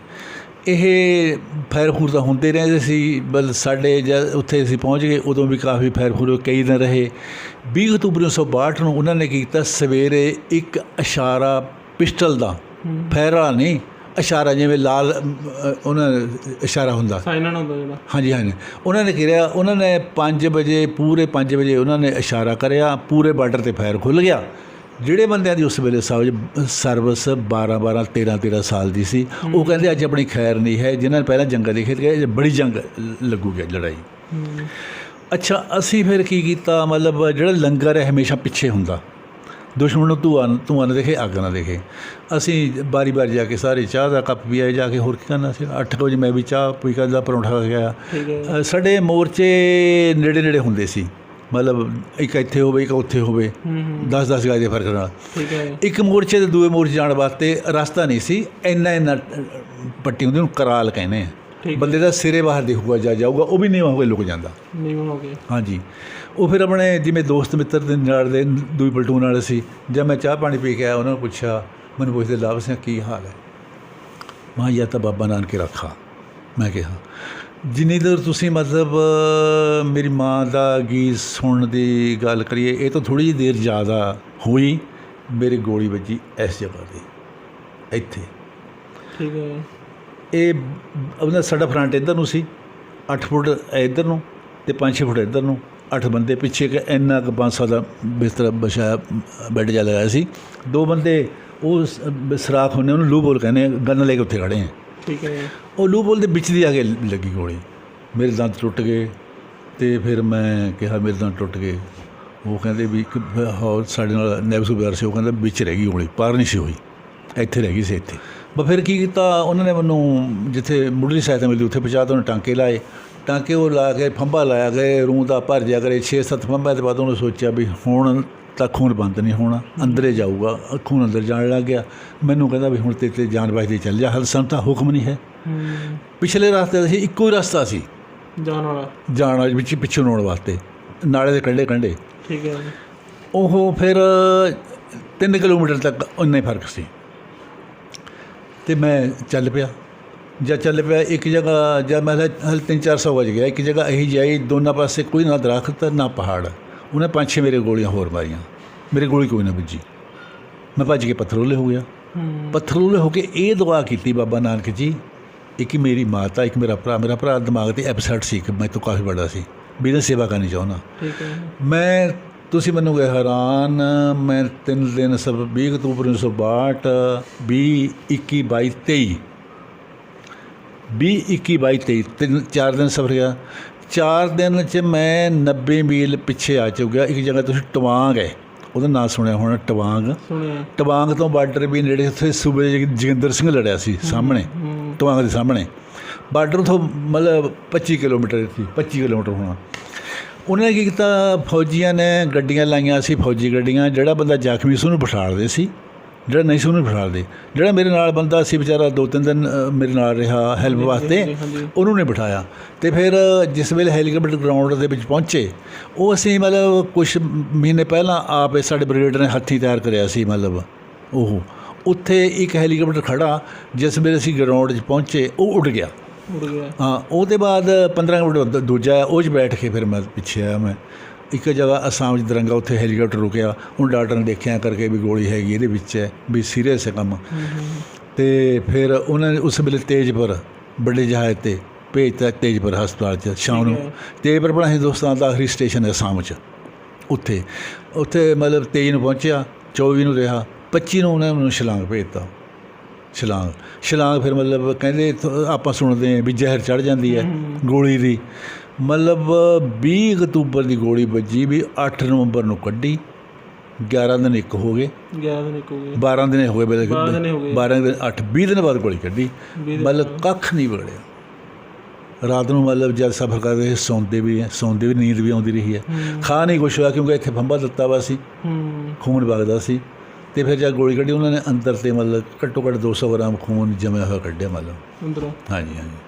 ਇਹ ਫੈਰ ਫੂਰ ਤਾਂ ਹੁੰਦੇ ਰਹਿੰਦੇ ਸੀ, ਬਲ ਸਾਡੇ ਜਦ ਉੱਥੇ ਅਸੀਂ ਪਹੁੰਚ ਗਏ ਉਦੋਂ ਵੀ ਕਾਫੀ ਫੈਰ ਫੂਰ ਕਈ ਦਿਨ ਰਹੇ। 20 ਅਕਤੂਬਰ 1962 ਨੂੰ ਉਹਨਾਂ ਨੇ ਕੀ ਕੀਤਾ, ਸਵੇਰੇ ਇੱਕ ਇਸ਼ਾਰਾ ਪਿਸਟਲ ਦਾ, ਫੈਰ ਵਾਲਾ ਨਹੀਂ, ਇਸ਼ਾਰਾ ਜਿਵੇਂ ਲਾਲ ਉਹਨਾਂ ਇਸ਼ਾਰਾ ਹੁੰਦਾ, ਸਾਈਨ ਹੁੰਦਾ ਜਿਹੜਾ, ਹਾਂਜੀ, ਉਹਨਾਂ ਨੇ ਕਿਹਾ, ਉਹਨਾਂ ਨੇ 5 ਵਜੇ ਪੂਰੇ 5 ਵਜੇ ਉਹਨਾਂ ਨੇ ਇਸ਼ਾਰਾ ਕਰਿਆ, ਪੂਰੇ ਬਾਰਡਰ 'ਤੇ ਫੈਰ ਖੁੱਲ੍ਹ ਗਿਆ। ਜਿਹੜੇ ਬੰਦਿਆਂ ਦੀ ਉਸ ਵੇਲੇ ਸਰਵਿਸ 12 13 ਸਾਲ ਦੀ ਸੀ, ਉਹ ਕਹਿੰਦੇ ਅੱਜ ਆਪਣੀ ਖੈਰ ਨਹੀਂ ਹੈ, ਜਿਨ੍ਹਾਂ ਨੇ ਪਹਿਲਾਂ ਜੰਗਾਂ ਦੇਖੇ ਗਏ, ਬੜੀ ਜੰਗ ਲੱਗੂਗੀ ਲੜਾਈ। ਅੱਛਾ, ਅਸੀਂ ਫਿਰ ਕੀ ਕੀਤਾ, ਮਤਲਬ ਜਿਹੜਾ ਲੰਗਰ ਹੈ ਹਮੇਸ਼ਾ ਪਿੱਛੇ ਹੁੰਦਾ, ਦੁਸ਼ਮਣ ਨੂੰ ਧੂੰਆਂ ਨਾ ਦੇਖੇ, ਅੱਗ ਨਾ ਦੇਖੇ। ਅਸੀਂ ਵਾਰੀ ਜਾ ਕੇ ਸਾਰੇ ਚਾਹ ਦਾ ਕੱਪ ਵੀ ਆਏ ਜਾ ਕੇ, ਹੋਰ ਕੀ ਕਰਨਾ ਸੀ। 8 ਵਜੇ ਮੈਂ ਵੀ ਚਾਹ ਪੀ ਕੇ ਦਾ ਪਰੌਂਠਾ ਖਾ ਗਿਆ। ਸਾਡੇ ਮੋਰਚੇ ਨੇੜੇ ਹੁੰਦੇ ਸੀ, ਮਤਲਬ ਇੱਕ ਇੱਥੇ ਹੋਵੇ, ਇੱਕ ਉੱਥੇ ਹੋਵੇ, 10 ਗਜ ਦੇ ਫਰਕ ਨਾਲ। ਇੱਕ ਮੋਰਚੇ ਤੋਂ ਦੂਏ ਮੋਰਚੇ ਜਾਣ ਵਾਸਤੇ ਰਸਤਾ ਨਹੀਂ ਸੀ, ਇੰਨਾ ਪੱਟੀ ਹੁੰਦੀ, ਉਹਨੂੰ ਕਰਾਲ ਕਹਿੰਦੇ ਆ। ਬੰਦੇ ਦਾ ਸਿਰੇ ਬਾਹਰ ਦੇਖੂਗਾ ਜਾਂ ਜਾਊਗਾ, ਉਹ ਵੀ ਨੀਵਾਂ ਹੋ ਕੇ ਲੁਕ ਜਾਂਦਾ। ਹਾਂਜੀ, ਉਹ ਫਿਰ ਆਪਣੇ ਜਿਵੇਂ ਦੋਸਤ ਮਿੱਤਰ ਦੇ ਨਾਲ ਦੇ ਦੂਈ ਪਲਟੂਨ ਨਾਲ ਸੀ। ਜਦ ਮੈਂ ਚਾਹ ਪਾਣੀ ਪੀ ਕੇ ਆਇਆ, ਉਹਨਾਂ ਨੂੰ ਪੁੱਛਿਆ, ਮੈਨੂੰ ਪੁੱਛਦੇ ਲਾਭ ਸਿੰਘ ਕੀ ਹਾਲ ਹੈ? ਮੈਂ ਜਾਂ ਤਾਂ ਬਾਬਾ ਨਾਨਕ ਰੱਖਾ। ਮੈਂ ਕਿਹਾ ਜਿੰਨੀ ਦੇਰ ਤੁਸੀਂ ਮਤਲਬ ਮੇਰੀ ਮਾਂ ਦਾ ਗੀਤ ਸੁਣਨ ਦੀ ਗੱਲ ਕਰੀਏ, ਇਹ ਤਾਂ ਥੋੜ੍ਹੀ ਜਿਹੀ ਦੇਰ ਜ਼ਿਆਦਾ ਹੋਈ, ਮੇਰੀ ਗੋਲੀ ਵੱਜੀ ਇਸ ਜਗ੍ਹਾ 'ਤੇ, ਇੱਥੇ। ਠੀਕ ਹੈ। ਇਹ ਆਪਣਾ ਸਾਡਾ ਫਰੰਟ ਇੱਧਰ ਨੂੰ ਸੀ, 8 ਫੁੱਟ ਇੱਧਰ ਨੂੰ ਅਤੇ 5-6 ਫੁੱਟ ਇੱਧਰ ਨੂੰ, 8 ਬੰਦੇ ਪਿੱਛੇ, ਕਿ ਇੰਨਾ ਕੁ 500 ਦਾ ਬਿਸਤਰਾ ਵਿਛਾਇਆ, ਬੈੱਡ ਜਿਹਾ ਲਗਾਇਆ ਸੀ। 2 ਬੰਦੇ ਉਹ ਸਰਾਖ ਹੁੰਦੇ, ਉਹਨੂੰ ਲੂ ਬੋਲ ਕਹਿੰਦੇ, ਗਨ ਲੈ ਕੇ ਉੱਥੇ ਖੜ੍ਹੇ ਹੈ। ਠੀਕ ਹੈ। ਉਹ ਲੂ ਬੋਲ ਦੇ ਵਿੱਚ ਦੀ ਆ ਕੇ ਲੱਗੀ ਗੋਲੀ, ਮੇਰੇ ਦੰਦ ਟੁੱਟ ਗਏ। ਅਤੇ ਫਿਰ ਮੈਂ ਕਿਹਾ ਮੇਰੇ ਦੰਦ ਟੁੱਟ ਗਏ। ਉਹ ਕਹਿੰਦੇ ਵੀ ਇੱਕ ਹੋਰ ਸਾਡੇ ਨਾਲ ਨਾਇਬ ਸੂਬੇਦਾਰ ਸੀ, ਉਹ ਕਹਿੰਦਾ ਵਿੱਚ ਰਹਿ ਗਈ ਗੋਲੀ, ਪਾਰ ਨਹੀਂ ਸੀ ਹੋਈ, ਇੱਥੇ ਰਹਿ ਗਈ ਸੀ ਇੱਥੇ। ਬਸ ਫਿਰ ਕੀ ਕੀਤਾ, ਉਹਨਾਂ ਨੇ ਮੈਨੂੰ ਜਿੱਥੇ ਮੁੱਢਲੀ ਸਹਾਇਤਾ ਮਿਲਦੀ ਉੱਥੇ ਪਹੁੰਚਾ ਦਿੱਤਾ। ਉਹਨੇ ਟਾਂਕੇ ਲਾਏ, ਟਾਂਕੇ ਉਹ ਲਾ ਕੇ ਫੰਭਾ ਲਾਇਆ ਗਏ, ਰੂੰ ਦਾ ਭਰ ਜਾ ਕਰੇ 6-7 ਫੰਭਿਆਂ ਤੋਂ ਬਾਅਦ ਉਹਨੇ ਸੋਚਿਆ ਵੀ ਹੁਣ ਤਾਂ ਖੂਨ ਬੰਦ ਨਹੀਂ ਹੋਣਾ, ਅੰਦਰੇ ਜਾਊਗਾ, ਖੂਨ ਅੰਦਰ ਜਾਣ ਲੱਗ ਗਿਆ। ਮੈਨੂੰ ਕਹਿੰਦਾ ਵੀ ਹੁਣ ਤੇ ਜਾਨ ਬਚਦੀ ਚੱਲ ਜਾ, ਹਾਲੇ ਸਾਨੂੰ ਤਾਂ ਹੁਕਮ ਨਹੀਂ ਹੈ। ਪਿਛਲੇ ਰਸਤੇ ਸੀ, ਇੱਕੋ ਹੀ ਰਸਤਾ ਸੀ ਜਾਣ ਵਾਲਾ ਵਿੱਚ ਪਿੱਛੋਂ ਆਉਣ ਵਾਸਤੇ, ਨਾਲੇ ਦੇ ਕੰਢੇ। ਠੀਕ ਹੈ। ਉਹ ਫਿਰ 3 ਕਿਲੋਮੀਟਰ ਤੱਕ ਉਨਾ ਹੀ ਫਰਕ ਸੀ, ਅਤੇ ਮੈਂ ਚੱਲ ਪਿਆ। ਇੱਕ ਜਗ੍ਹਾ ਜਦ ਮੈਂ ਹਲ 300-400 ਵਜ ਗਿਆ, ਇੱਕ ਜਗ੍ਹਾ ਇਹੀ ਜਾਈ, ਦੋਨਾਂ ਪਾਸੇ ਕੋਈ ਨਾ ਦਰੱਖਤ ਨਾ ਪਹਾੜ। ਉਹਨੇ 5-6 ਮੇਰੇ ਗੋਲੀਆਂ ਹੋਰ ਮਾਰੀਆਂ, ਮੇਰੇ ਗੋਲੀ ਕੋਈ ਨਾ ਵੱਜੀ। ਮੈਂ ਭੱਜ ਕੇ ਪੱਥਰੋਲੇ ਹੋ ਗਿਆ। ਪੱਥਰੋਲੇ ਹੋ ਕੇ ਇਹ ਦੁਆ ਕੀਤੀ ਬਾਬਾ ਨਾਨਕ ਜੀ, ਇੱਕ ਮੇਰੀ ਮਾਤਾ, ਇੱਕ ਮੇਰਾ ਭਰਾ ਦਿਮਾਗ 'ਤੇ ਐਪਸੈਟ ਸੀ, ਕਿ ਮੈਂ ਤੋਂ ਕਾਫੀ ਵੱਡਾ ਸੀ, ਵੀ ਇਹਦੀ ਸੇਵਾ ਕਰਨੀ ਚਾਹੁੰਦਾ। ਮੈਂ ਤੁਸੀਂ ਮੈਨੂੰ ਗਏ ਹੈਰਾਨ, ਮੈਂ 3 ਦਿਨ 20 ਅਕਤੂਬਰ 1962, 20, 21, 22, 23 4 ਦਿਨ ਸਫ਼ਰ ਗਿਆ। 4 ਦਿਨ 'ਚ ਮੈਂ 90 ਮੀਲ ਪਿੱਛੇ ਆ ਚੁੱਕਿਆ। ਇੱਕ ਜਗ੍ਹਾ ਤੁਸੀਂ ਟਵਾਂਗ ਹੈ, ਉਹਦਾ ਨਾਂ ਸੁਣਿਆ ਹੋਣਾ, ਟਵਾਂਗ ਤੋਂ ਬਾਰਡਰ ਵੀ ਨੇੜੇ, ਉੱਥੇ ਸੂਬੇ ਜੋਗਿੰਦਰ ਸਿੰਘ ਲੜਿਆ ਸੀ ਸਾਹਮਣੇ, ਟਵਾਂਗ ਦੇ ਸਾਹਮਣੇ। ਬਾਰਡਰ ਤੋਂ ਮਤਲਬ 25 ਕਿਲੋਮੀਟਰ ਸੀ, 25 ਕਿਲੋਮੀਟਰ ਹੋਣਾ। ਉਹਨਾਂ ਨੇ ਕੀ ਕੀਤਾ, ਫੌਜੀਆਂ ਨੇ ਗੱਡੀਆਂ ਲਾਈਆਂ ਸੀ, ਫੌਜੀ ਗੱਡੀਆਂ। ਜਿਹੜਾ ਬੰਦਾ ਜ਼ਖਮੀ ਸੀ ਉਹਨੂੰ ਬਿਠਾਲਦੇ ਸੀ, ਜਿਹੜਾ ਨਹੀਂ ਸੀ ਉਹਨੂੰ ਬਿਠਾਲਦੇ। ਜਿਹੜਾ ਮੇਰੇ ਨਾਲ ਬੰਦਾ ਸੀ ਵਿਚਾਰਾ 2-3 ਦਿਨ ਮੇਰੇ ਨਾਲ ਰਿਹਾ ਹੈਲਪ ਵਾਸਤੇ, ਉਹਨੂੰ ਨਹੀਂ ਬਿਠਾਇਆ। ਅਤੇ ਫਿਰ ਜਿਸ ਵੇਲੇ ਹੈਲੀਕਾਪਟਰ ਗਰਾਊਂਡ ਦੇ ਵਿੱਚ ਪਹੁੰਚੇ, ਉਹ ਅਸੀਂ ਮਤਲਬ ਕੁਛ ਮਹੀਨੇ ਪਹਿਲਾਂ ਆਪ ਸਾਡੇ ਬ੍ਰਿਗੇਡ ਨੇ ਹੱਥੀਂ ਤਿਆਰ ਕਰਿਆ ਸੀ। ਮਤਲਬ ਉਹ ਉੱਥੇ ਇੱਕ ਹੈਲੀਕਾਪਟਰ ਖੜ੍ਹਾ, ਜਿਸ ਵੇਲੇ ਅਸੀਂ ਗਰਾਊਂਡ 'ਚ ਪਹੁੰਚੇ ਉਹ ਉੱਡ ਗਿਆ। ਉੜ ਗਿਆ। ਹਾਂ, ਉਹਦੇ ਬਾਅਦ 15 ਮਿੰਟ ਦੂਜਾ ਉਹ 'ਚ ਬੈਠ ਕੇ ਫਿਰ ਮੈਂ ਪਿੱਛੇ ਆਇਆ। ਮੈਂ ਇੱਕ ਜਗ੍ਹਾ ਅਸਾਮ 'ਚ ਦਰੰਗਾ, ਉੱਥੇ ਹੈਲੀਕਾਪਟਰ ਰੁਕਿਆ। ਹੁਣ ਡਾਕਟਰ ਨੇ ਦੇਖਿਆ ਕਰਕੇ ਵੀ ਗੋਲੀ ਹੈਗੀ ਇਹਦੇ ਵਿੱਚ ਹੈ, ਵੀ ਸੀਰੀਅਸ ਹੈ ਕੰਮ। ਅਤੇ ਫਿਰ ਉਹਨਾਂ ਨੇ ਉਸ ਵੇਲੇ ਤੇਜਪੁਰ ਵੱਡੇ ਜਹਾਜ਼ 'ਤੇ ਭੇਜਤਾ, ਤੇਜਪੁਰ ਹਸਪਤਾਲ 'ਚ ਸ਼ਾਮ ਨੂੰ। ਤੇਜਪੁਰ ਆਪਣਾ ਹਿੰਦੁਸਤਾਨ ਦਾ ਆਖਰੀ ਸਟੇਸ਼ਨ ਹੈ ਅਸਾਮ 'ਚ। ਉੱਥੇ ਮਤਲਬ 23 ਨੂੰ ਪਹੁੰਚਿਆ, 24 ਨੂੰ ਰਿਹਾ, 25 ਨੂੰ ਉਹਨਾਂ ਮੈਨੂੰ ਸ਼ਿਲਾਂਗ ਭੇਜਤਾ। ਸ਼ਿਲਾਂਗ ਫਿਰ ਮਤਲਬ ਕਹਿੰਦੇ ਆਪਾਂ ਸੁਣਦੇ ਹਾਂ ਵੀ ਜ਼ਹਿਰ ਚੜ੍ਹ ਜਾਂਦੀ ਹੈ ਗੋਲੀ ਦੀ। ਮਤਲਬ 20 ਅਕਤੂਬਰ ਦੀ ਗੋਲੀ ਵੱਜੀ ਵੀ 8 ਨਵੰਬਰ ਨੂੰ ਕੱਢੀ। 11 ਦਿਨ ਇੱਕ ਹੋ ਗਏ, 12 ਦਿਨ ਹੋ ਗਏ, 12 ਦਿਨ 8 20 ਦਿਨ ਬਾਅਦ ਗੋਲੀ ਕੱਢੀ। ਮਤਲਬ ਕੱਖ ਨਹੀਂ ਵਿਗੜਿਆ। ਰਾਤ ਨੂੰ ਮਤਲਬ ਜਦ ਸਫ਼ਰ ਕਰਦੇ ਸੌਂਦੇ ਵੀ ਨੀਂਦ ਵੀ ਆਉਂਦੀ ਰਹੀ ਹੈ। ਖਾ ਨਹੀਂ ਕੁਛ ਹੋਇਆ ਕਿਉਂਕਿ ਇੱਥੇ ਫੰਬਾ ਦਿੱਤਾ ਵਾ ਸੀ, ਖੂਨ ਵਗਦਾ ਸੀ। ਅਤੇ ਫਿਰ ਜਦ ਗੋਲੀ ਕੱਢੀ ਉਹਨਾਂ ਨੇ ਅੰਦਰ 'ਤੇ ਮਤਲਬ ਘੱਟੋ ਘੱਟ 200 ਗ੍ਰਾਮ ਖੂਨ ਜਮਿਆ ਹੋਇਆ ਕੱਢਿਆ ਮਤਲਬ ਅੰਦਰੋਂ। ਹਾਂਜੀ।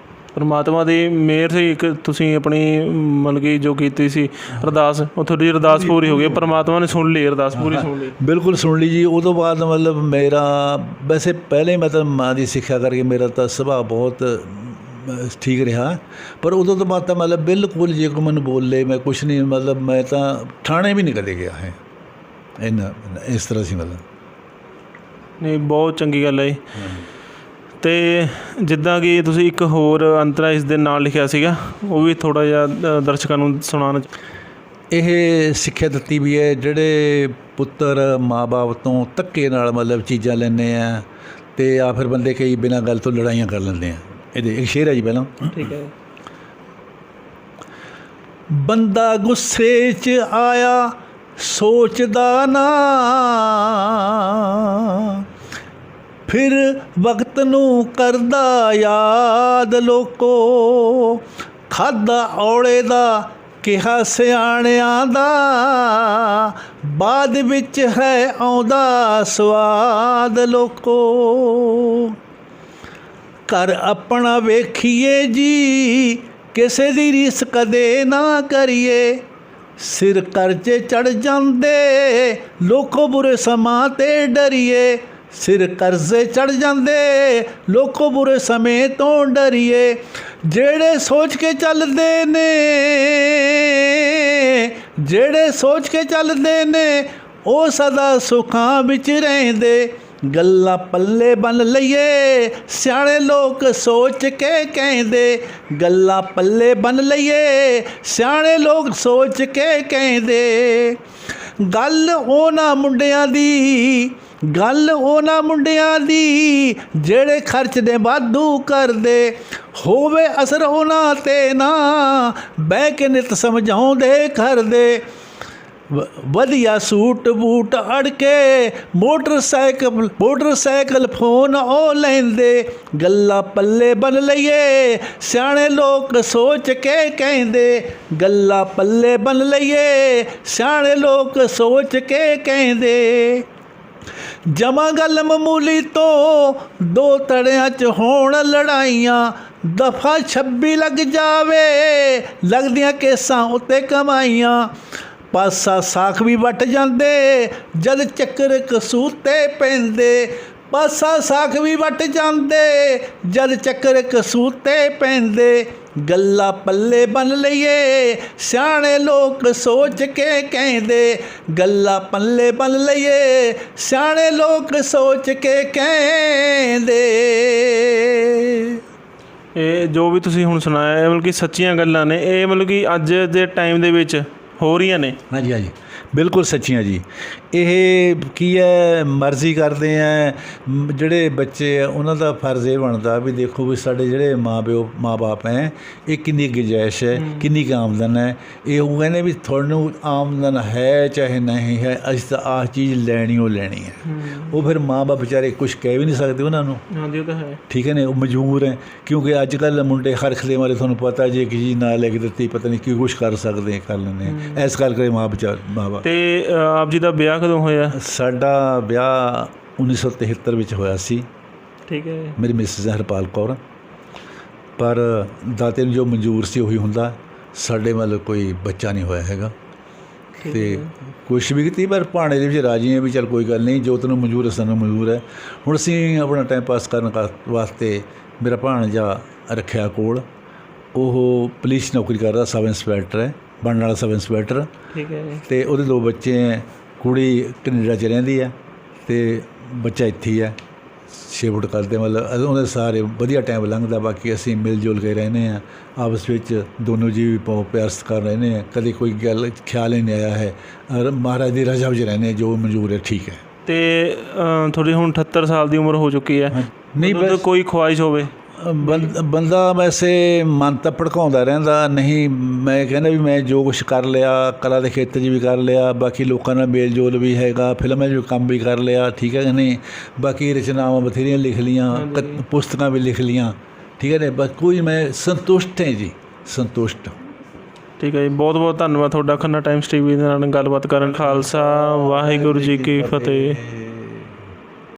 ਪਰਮਾਤਮਾ ਦੀ ਮਿਹਰ ਸੀ। ਇੱਕ ਤੁਸੀਂ ਆਪਣੀ ਮਤਲਬ ਕਿ ਜੋ ਕੀਤੀ ਸੀ ਅਰਦਾਸ, ਉਹ ਤੁਹਾਡੀ ਅਰਦਾਸ ਪੂਰੀ ਹੋ ਗਈ, ਪਰਮਾਤਮਾ ਨੇ ਸੁਣ ਲਈ, ਅਰਦਾਸ ਪੂਰੀ ਸੁਣ ਲਈ। ਬਿਲਕੁਲ ਸੁਣ ਲਈ ਜੀ। ਉਹ ਤੋਂ ਬਾਅਦ ਮਤਲਬ ਮੇਰਾ ਵੈਸੇ ਪਹਿਲੇ ਮਤਲਬ ਮਾਂ ਦੀ ਸਿੱਖਿਆ ਕਰਕੇ ਮੇਰਾ ਤਾਂ ਸੁਭਾਅ ਬਹੁਤ ਠੀਕ ਰਿਹਾ, ਪਰ ਉਦੋਂ ਤੋਂ ਬਾਅਦ ਤਾਂ ਮਤਲਬ ਬਿਲਕੁਲ ਜੇ ਕੋਈ ਮੈਨੂੰ ਬੋਲੇ ਮੈਂ ਕੁਛ ਨਹੀਂ, ਮਤਲਬ ਮੈਂ ਤਾਂ ਥਾਣੇ ਵੀ ਨਹੀਂ ਕਦੇ ਗਿਆ ਹੈ। ਇਸ ਤਰ੍ਹਾਂ ਸੀ ਮਤਲਬ। ਨਹੀਂ, ਬਹੁਤ ਚੰਗੀ ਗੱਲ ਹੈ ਜੀ। ਅਤੇ ਜਿੱਦਾਂ ਕਿ ਤੁਸੀਂ ਇੱਕ ਹੋਰ ਅੰਤਰਾ ਇਸ ਦੇ ਨਾਲ ਲਿਖਿਆ ਸੀਗਾ, ਉਹ ਵੀ ਥੋੜ੍ਹਾ ਜਿਹਾ ਦਰਸ਼ਕਾਂ ਨੂੰ ਸੁਣਾਉਣਾ। ਇਹ ਸਿੱਖਿਆ ਦਿੱਤੀ ਵੀ ਹੈ, ਜਿਹੜੇ ਪੁੱਤਰ ਮਾਂ ਬਾਪ ਤੋਂ ਧੱਕੇ ਨਾਲ ਮਤਲਬ ਚੀਜ਼ਾਂ ਲੈਂਦੇ ਆ ਅਤੇ ਆ ਫਿਰ ਬੰਦੇ ਕਈ ਬਿਨਾਂ ਗੱਲ ਤੋਂ ਲੜਾਈਆਂ ਕਰ ਲੈਂਦੇ ਆ। ਇਹਦੇ ਇੱਕ ਸ਼ੇਰ ਹੈ ਜੀ ਪਹਿਲਾਂ। ਠੀਕ ਹੈ। ਬੰਦਾ ਗੁੱਸੇ 'ਚ ਆਇਆ ਸੋਚਦਾ ਨਾ, ਫਿਰ ਵਕਤ ਨੂੰ ਕਰਦਾ ਯਾਦ ਲੋਕੋ। ਖਾਧਾ ਔਲੇ ਦਾ ਕਿਹਾ ਸਿਆਣਿਆਂ ਦਾ, ਬਾਅਦ ਵਿੱਚ ਹੈ ਆਉਂਦਾ ਸਵਾਦ ਲੋਕੋ। ਘਰ ਆਪਣਾ ਵੇਖੀਏ ਜੀ, ਕਿਸੇ ਦੀ ਰੀਸ ਕਦੇ ਨਾ ਕਰੀਏ। ਸਿਰ ਕਰਜ਼ੇ ਚੜ੍ਹ ਜਾਂਦੇ ਲੋਕੋ, ਬੁਰੇ ਸਮਾਂ 'ਤੇ ਡਰੀਏ। ਸਿਰ ਕਰਜ਼ੇ ਚੜ੍ਹ ਜਾਂਦੇ ਲੋਕੋ, ਬੁਰੇ ਸਮੇਂ ਤੋਂ ਡਰੀਏ। ਜਿਹੜੇ ਸੋਚ ਕੇ ਚੱਲਦੇ ਨੇ ਉਹ ਸਦਾ ਸੁੱਖਾਂ ਵਿੱਚ ਰਹਿੰਦੇ। ਗੱਲਾਂ ਪੱਲੇ ਬੰਨ ਲਈਏ ਸਿਆਣੇ ਲੋਕ ਸੋਚ ਕੇ ਕਹਿੰਦੇ। ਗੱਲਾਂ ਪੱਲੇ ਬੰਨ ਲਈਏ ਸਿਆਣੇ ਲੋਕ ਸੋਚ ਕੇ ਕਹਿੰਦੇ। ਗੱਲ ਉਹਨਾਂ ਮੁੰਡਿਆਂ ਦੀ ਜਿਹੜੇ ਖਰਚਦੇ ਵਾਧੂ ਕਰਦੇ। ਹੋਵੇ ਅਸਰ ਉਹਨਾਂ 'ਤੇ ਨਾ ਬਹਿ ਕੇ ਨਿਤ ਸਮਝਾਉਂਦੇ ਕਰਦੇ। ਵਧੀਆ ਸੂਟ ਬੂਟ ਅੜ ਕੇ ਮੋਟਰਸਾਈਕਲ ਫੋਨ ਉਹ ਲੈਂਦੇ। ਗੱਲਾਂ ਪੱਲੇ ਬੰਨ ਲਈਏ ਸਿਆਣੇ ਲੋਕ ਸੋਚ ਕੇ ਕਹਿੰਦੇ। ਗੱਲਾਂ ਪੱਲੇ ਬੰਨ ਲਈਏ ਸਿਆਣੇ ਲੋਕ ਸੋਚ ਕੇ ਕਹਿੰਦੇ। ਜਮਾ ਗੱਲ ਮਾਮੂਲੀ ਤੋਂ ਦੋ ਧੜਿਆਂ 'ਚ ਹੋਣ ਲੜਾਈਆਂ। ਦਫਾ 26 ਲੱਗ ਜਾਵੇ ਲੱਗਦੀਆਂ ਕੇਸਾਂ ਉੱਤੇ ਕਮਾਈਆਂ। ਪਾਸਾ ਸਾਖ ਵੀ ਵੱਟ ਜਾਂਦੇ ਜਦ ਚੱਕਰ ਕਸੂਤੇ ਪੈਂਦੇ। ਪਾਸਾ ਸਾਖ ਵੀ ਵੱਟ ਜਾਂਦੇ ਜਦ ਚੱਕਰ ਕਸੂਤੇ ਪੈਂਦੇ। ਗੱਲਾਂ ਪੱਲੇ ਬੰਨ ਲਈਏ ਸਿਆਣੇ ਲੋਕ ਸੋਚ ਕੇ ਕਹਿੰਦੇ। ਗੱਲਾਂ ਪੱਲੇ ਬੰਨ ਲਈਏ ਸਿਆਣੇ ਲੋਕ ਸੋਚ ਕੇ ਕਹਿੰਦੇ। ਇਹ ਜੋ ਵੀ ਤੁਸੀਂ ਹੁਣ ਸੁਣਾਇਆ ਇਹ ਮਤਲਬ ਕਿ ਸੱਚੀਆਂ ਗੱਲਾਂ ਨੇ। ਇਹ ਮਤਲਬ ਕਿ ਅੱਜ ਦੇ ਟਾਈਮ ਦੇ ਵਿੱਚ ਹੋ ਰਹੀਆਂ ਨੇ। ਹਾਂਜੀ ਹਾਂਜੀ, ਬਿਲਕੁਲ ਸੱਚੀਆਂ ਜੀ। ਇਹ ਕੀ ਹੈ, ਮਰਜ਼ੀ ਕਰਦੇ ਹੈ ਜਿਹੜੇ ਬੱਚੇ ਆ ਉਹਨਾਂ ਦਾ ਫਰਜ਼ ਇਹ ਬਣਦਾ ਵੀ ਦੇਖੋ ਵੀ ਸਾਡੇ ਜਿਹੜੇ ਮਾਂ ਬਾਪ ਹੈ ਇਹ ਕਿੰਨੀ ਗੁੰਜਾਇਸ਼ ਹੈ, ਕਿੰਨੀ ਕੁ ਆਮਦਨ ਹੈ। ਇਹ ਉਹ ਕਹਿੰਦੇ ਵੀ ਤੁਹਾਨੂੰ ਆਮਦਨ ਹੈ ਚਾਹੇ ਨਹੀਂ ਹੈ, ਅਸੀਂ ਤਾਂ ਆਹ ਚੀਜ਼ ਲੈਣੀ ਹੈ। ਉਹ ਫਿਰ ਮਾਂ ਬਾਪ ਵਿਚਾਰੇ ਕੁਛ ਕਹਿ ਵੀ ਨਹੀਂ ਸਕਦੇ ਉਹਨਾਂ ਨੂੰ। ਹਾਂਜੀ, ਉਹ ਤਾਂ ਹੈ। ਠੀਕ ਹੈ ਨੇ, ਉਹ ਮਜਬੂਰ ਹੈ ਕਿਉਂਕਿ ਅੱਜ ਕੱਲ੍ਹ ਮੁੰਡੇ ਹਰਖਦੇ ਮਾਰੇ ਤੁਹਾਨੂੰ ਪਤਾ ਜੇ ਕਿਸੇ ਚੀਜ਼ ਨਾ ਲੈ ਕੇ ਦਿੱਤੀ ਪਤਾ ਨਹੀਂ ਕੀ ਕੁਛ ਕਰ ਸਕਦੇ ਕਰ ਲੈਂਦੇ। ਇਸ ਕਰਕੇ ਮਾਂ ਬਾਪ। ਅਤੇ ਆਪ ਜੀ ਦਾ ਵਿਆਹ ਕਦੋਂ ਹੋਇਆ? ਸਾਡਾ ਵਿਆਹ 1973 ਵਿੱਚ ਹੋਇਆ ਸੀ। ਠੀਕ ਹੈ। ਮੇਰੀ ਮਿਸਿਸ ਹਰਪਾਲ ਕੌਰ। ਪਰ ਦਾਤੇ ਨੂੰ ਜੋ ਮਨਜ਼ੂਰ ਸੀ ਉਹੀ ਹੁੰਦਾ। ਸਾਡੇ ਮਤਲਬ ਕੋਈ ਬੱਚਾ ਨਹੀਂ ਹੋਇਆ ਹੈਗਾ ਅਤੇ ਕੋਸ਼ਿਸ਼ ਵੀ ਕੀਤੀ ਪਰ ਭਾਣੇ ਦੇ ਵਿੱਚ ਰਾਜੀ ਹਾਂ ਵੀ ਚੱਲ ਕੋਈ ਗੱਲ ਨਹੀਂ, ਜੋ ਤੈਨੂੰ ਮਨਜ਼ੂਰ ਹੈ ਸਾਨੂੰ ਮਨਜ਼ੂਰ ਹੈ। ਹੁਣ ਅਸੀਂ ਆਪਣਾ ਟਾਈਮ ਪਾਸ ਕਰਨ ਵਾਸਤੇ ਮੇਰਾ ਭਾਣਜਾ ਰੱਖਿਆ ਕੋਲ। ਉਹ ਪੁਲਿਸ ਨੌਕਰੀ ਕਰਦਾ, ਸਬ ਇੰਸਪੈਕਟਰ ਹੈ, ਬਣਨ ਵਾਲਾ ਸਬ ਇੰਸਪੈਕਟਰ। ਠੀਕ ਹੈ ਜੀ। ਅਤੇ ਉਹਦੇ 2 ਬੱਚੇ ਹੈ, ਕੁੜੀ ਕੈਨੇਡਾ 'ਚ ਰਹਿੰਦੀ ਹੈ ਅਤੇ ਬੱਚਾ ਇੱਥੇ ਹੀ ਹੈ। 6 ਫੁੱਟ ਕਰਦੇ, ਮਤਲਬ ਉਹਦੇ ਸਾਰੇ ਵਧੀਆ ਟਾਈਮ ਲੰਘਦਾ। ਬਾਕੀ ਅਸੀਂ ਮਿਲ ਜੁਲ ਕੇ ਰਹਿੰਦੇ ਹਾਂ ਆਪਸ ਵਿੱਚ, ਦੋਨੋਂ ਜੀਵ ਪਿਆਰ ਸਤਿਕਾਰ ਰਹਿੰਦੇ ਹਾਂ। ਕਦੇ ਕੋਈ ਗੱਲ ਖਿਆਲ ਹੀ ਨਹੀਂ ਆਇਆ ਹੈ। ਔਰ ਮਹਾਰਾਜ ਦੀ ਰਜ਼ਾ ਵਿੱਚ ਰਹਿੰਦੇ ਹਾਂ, ਜੋ ਮਨਜ਼ੂਰ ਹੈ ਠੀਕ ਹੈ। ਅਤੇ ਤੁਹਾਡੀ ਹੁਣ 78 ਸਾਲ ਦੀ ਉਮਰ ਹੋ ਚੁੱਕੀ ਹੈ। ਨਹੀਂ ਬਸ ਕੋਈ ਖਵਾਇਸ਼ ਹੋਵੇ? ਬੰਦਾ ਵੈਸੇ ਮਨ ਤਾਂ ਭੜਕਾਉਂਦਾ ਰਹਿੰਦਾ। ਨਹੀਂ, ਮੈਂ ਕਹਿੰਦਾ ਵੀ ਮੈਂ ਜੋ ਕੁਛ ਕਰ ਲਿਆ, ਕਲਾ ਦੇ ਖੇਤਰ 'ਚ ਵੀ ਕਰ ਲਿਆ, ਬਾਕੀ ਲੋਕਾਂ ਨਾਲ ਮੇਲ ਜੋਲ ਵੀ ਹੈਗਾ, ਫਿਲਮਾਂ 'ਚ ਵੀ ਕੰਮ ਵੀ ਕਰ ਲਿਆ, ਠੀਕ ਹੈ ਕਿ ਨਹੀਂ। ਬਾਕੀ ਰਚਨਾਵਾਂ ਬਥੇਰੀਆਂ ਲਿਖ ਲਈਆਂ, ਪੁਸਤਕਾਂ ਵੀ ਲਿਖ ਲਈਆਂ, ਠੀਕ ਹੈ ਨੇ। ਬਸ ਕੋਈ ਮੈਂ ਸੰਤੁਸ਼ਟ ਹੈ ਜੀ, ਸੰਤੁਸ਼ਟ। ਠੀਕ ਹੈ ਜੀ, ਬਹੁਤ ਬਹੁਤ ਧੰਨਵਾਦ ਤੁਹਾਡਾ ਖੰਨਾ ਟਾਈਮਸ TV ਦੇ ਨਾਲ ਗੱਲਬਾਤ ਕਰਨ। ਖਾਲਸਾ ਵਾਹਿਗੁਰੂ ਜੀ ਕੀ ਫਤਿਹ।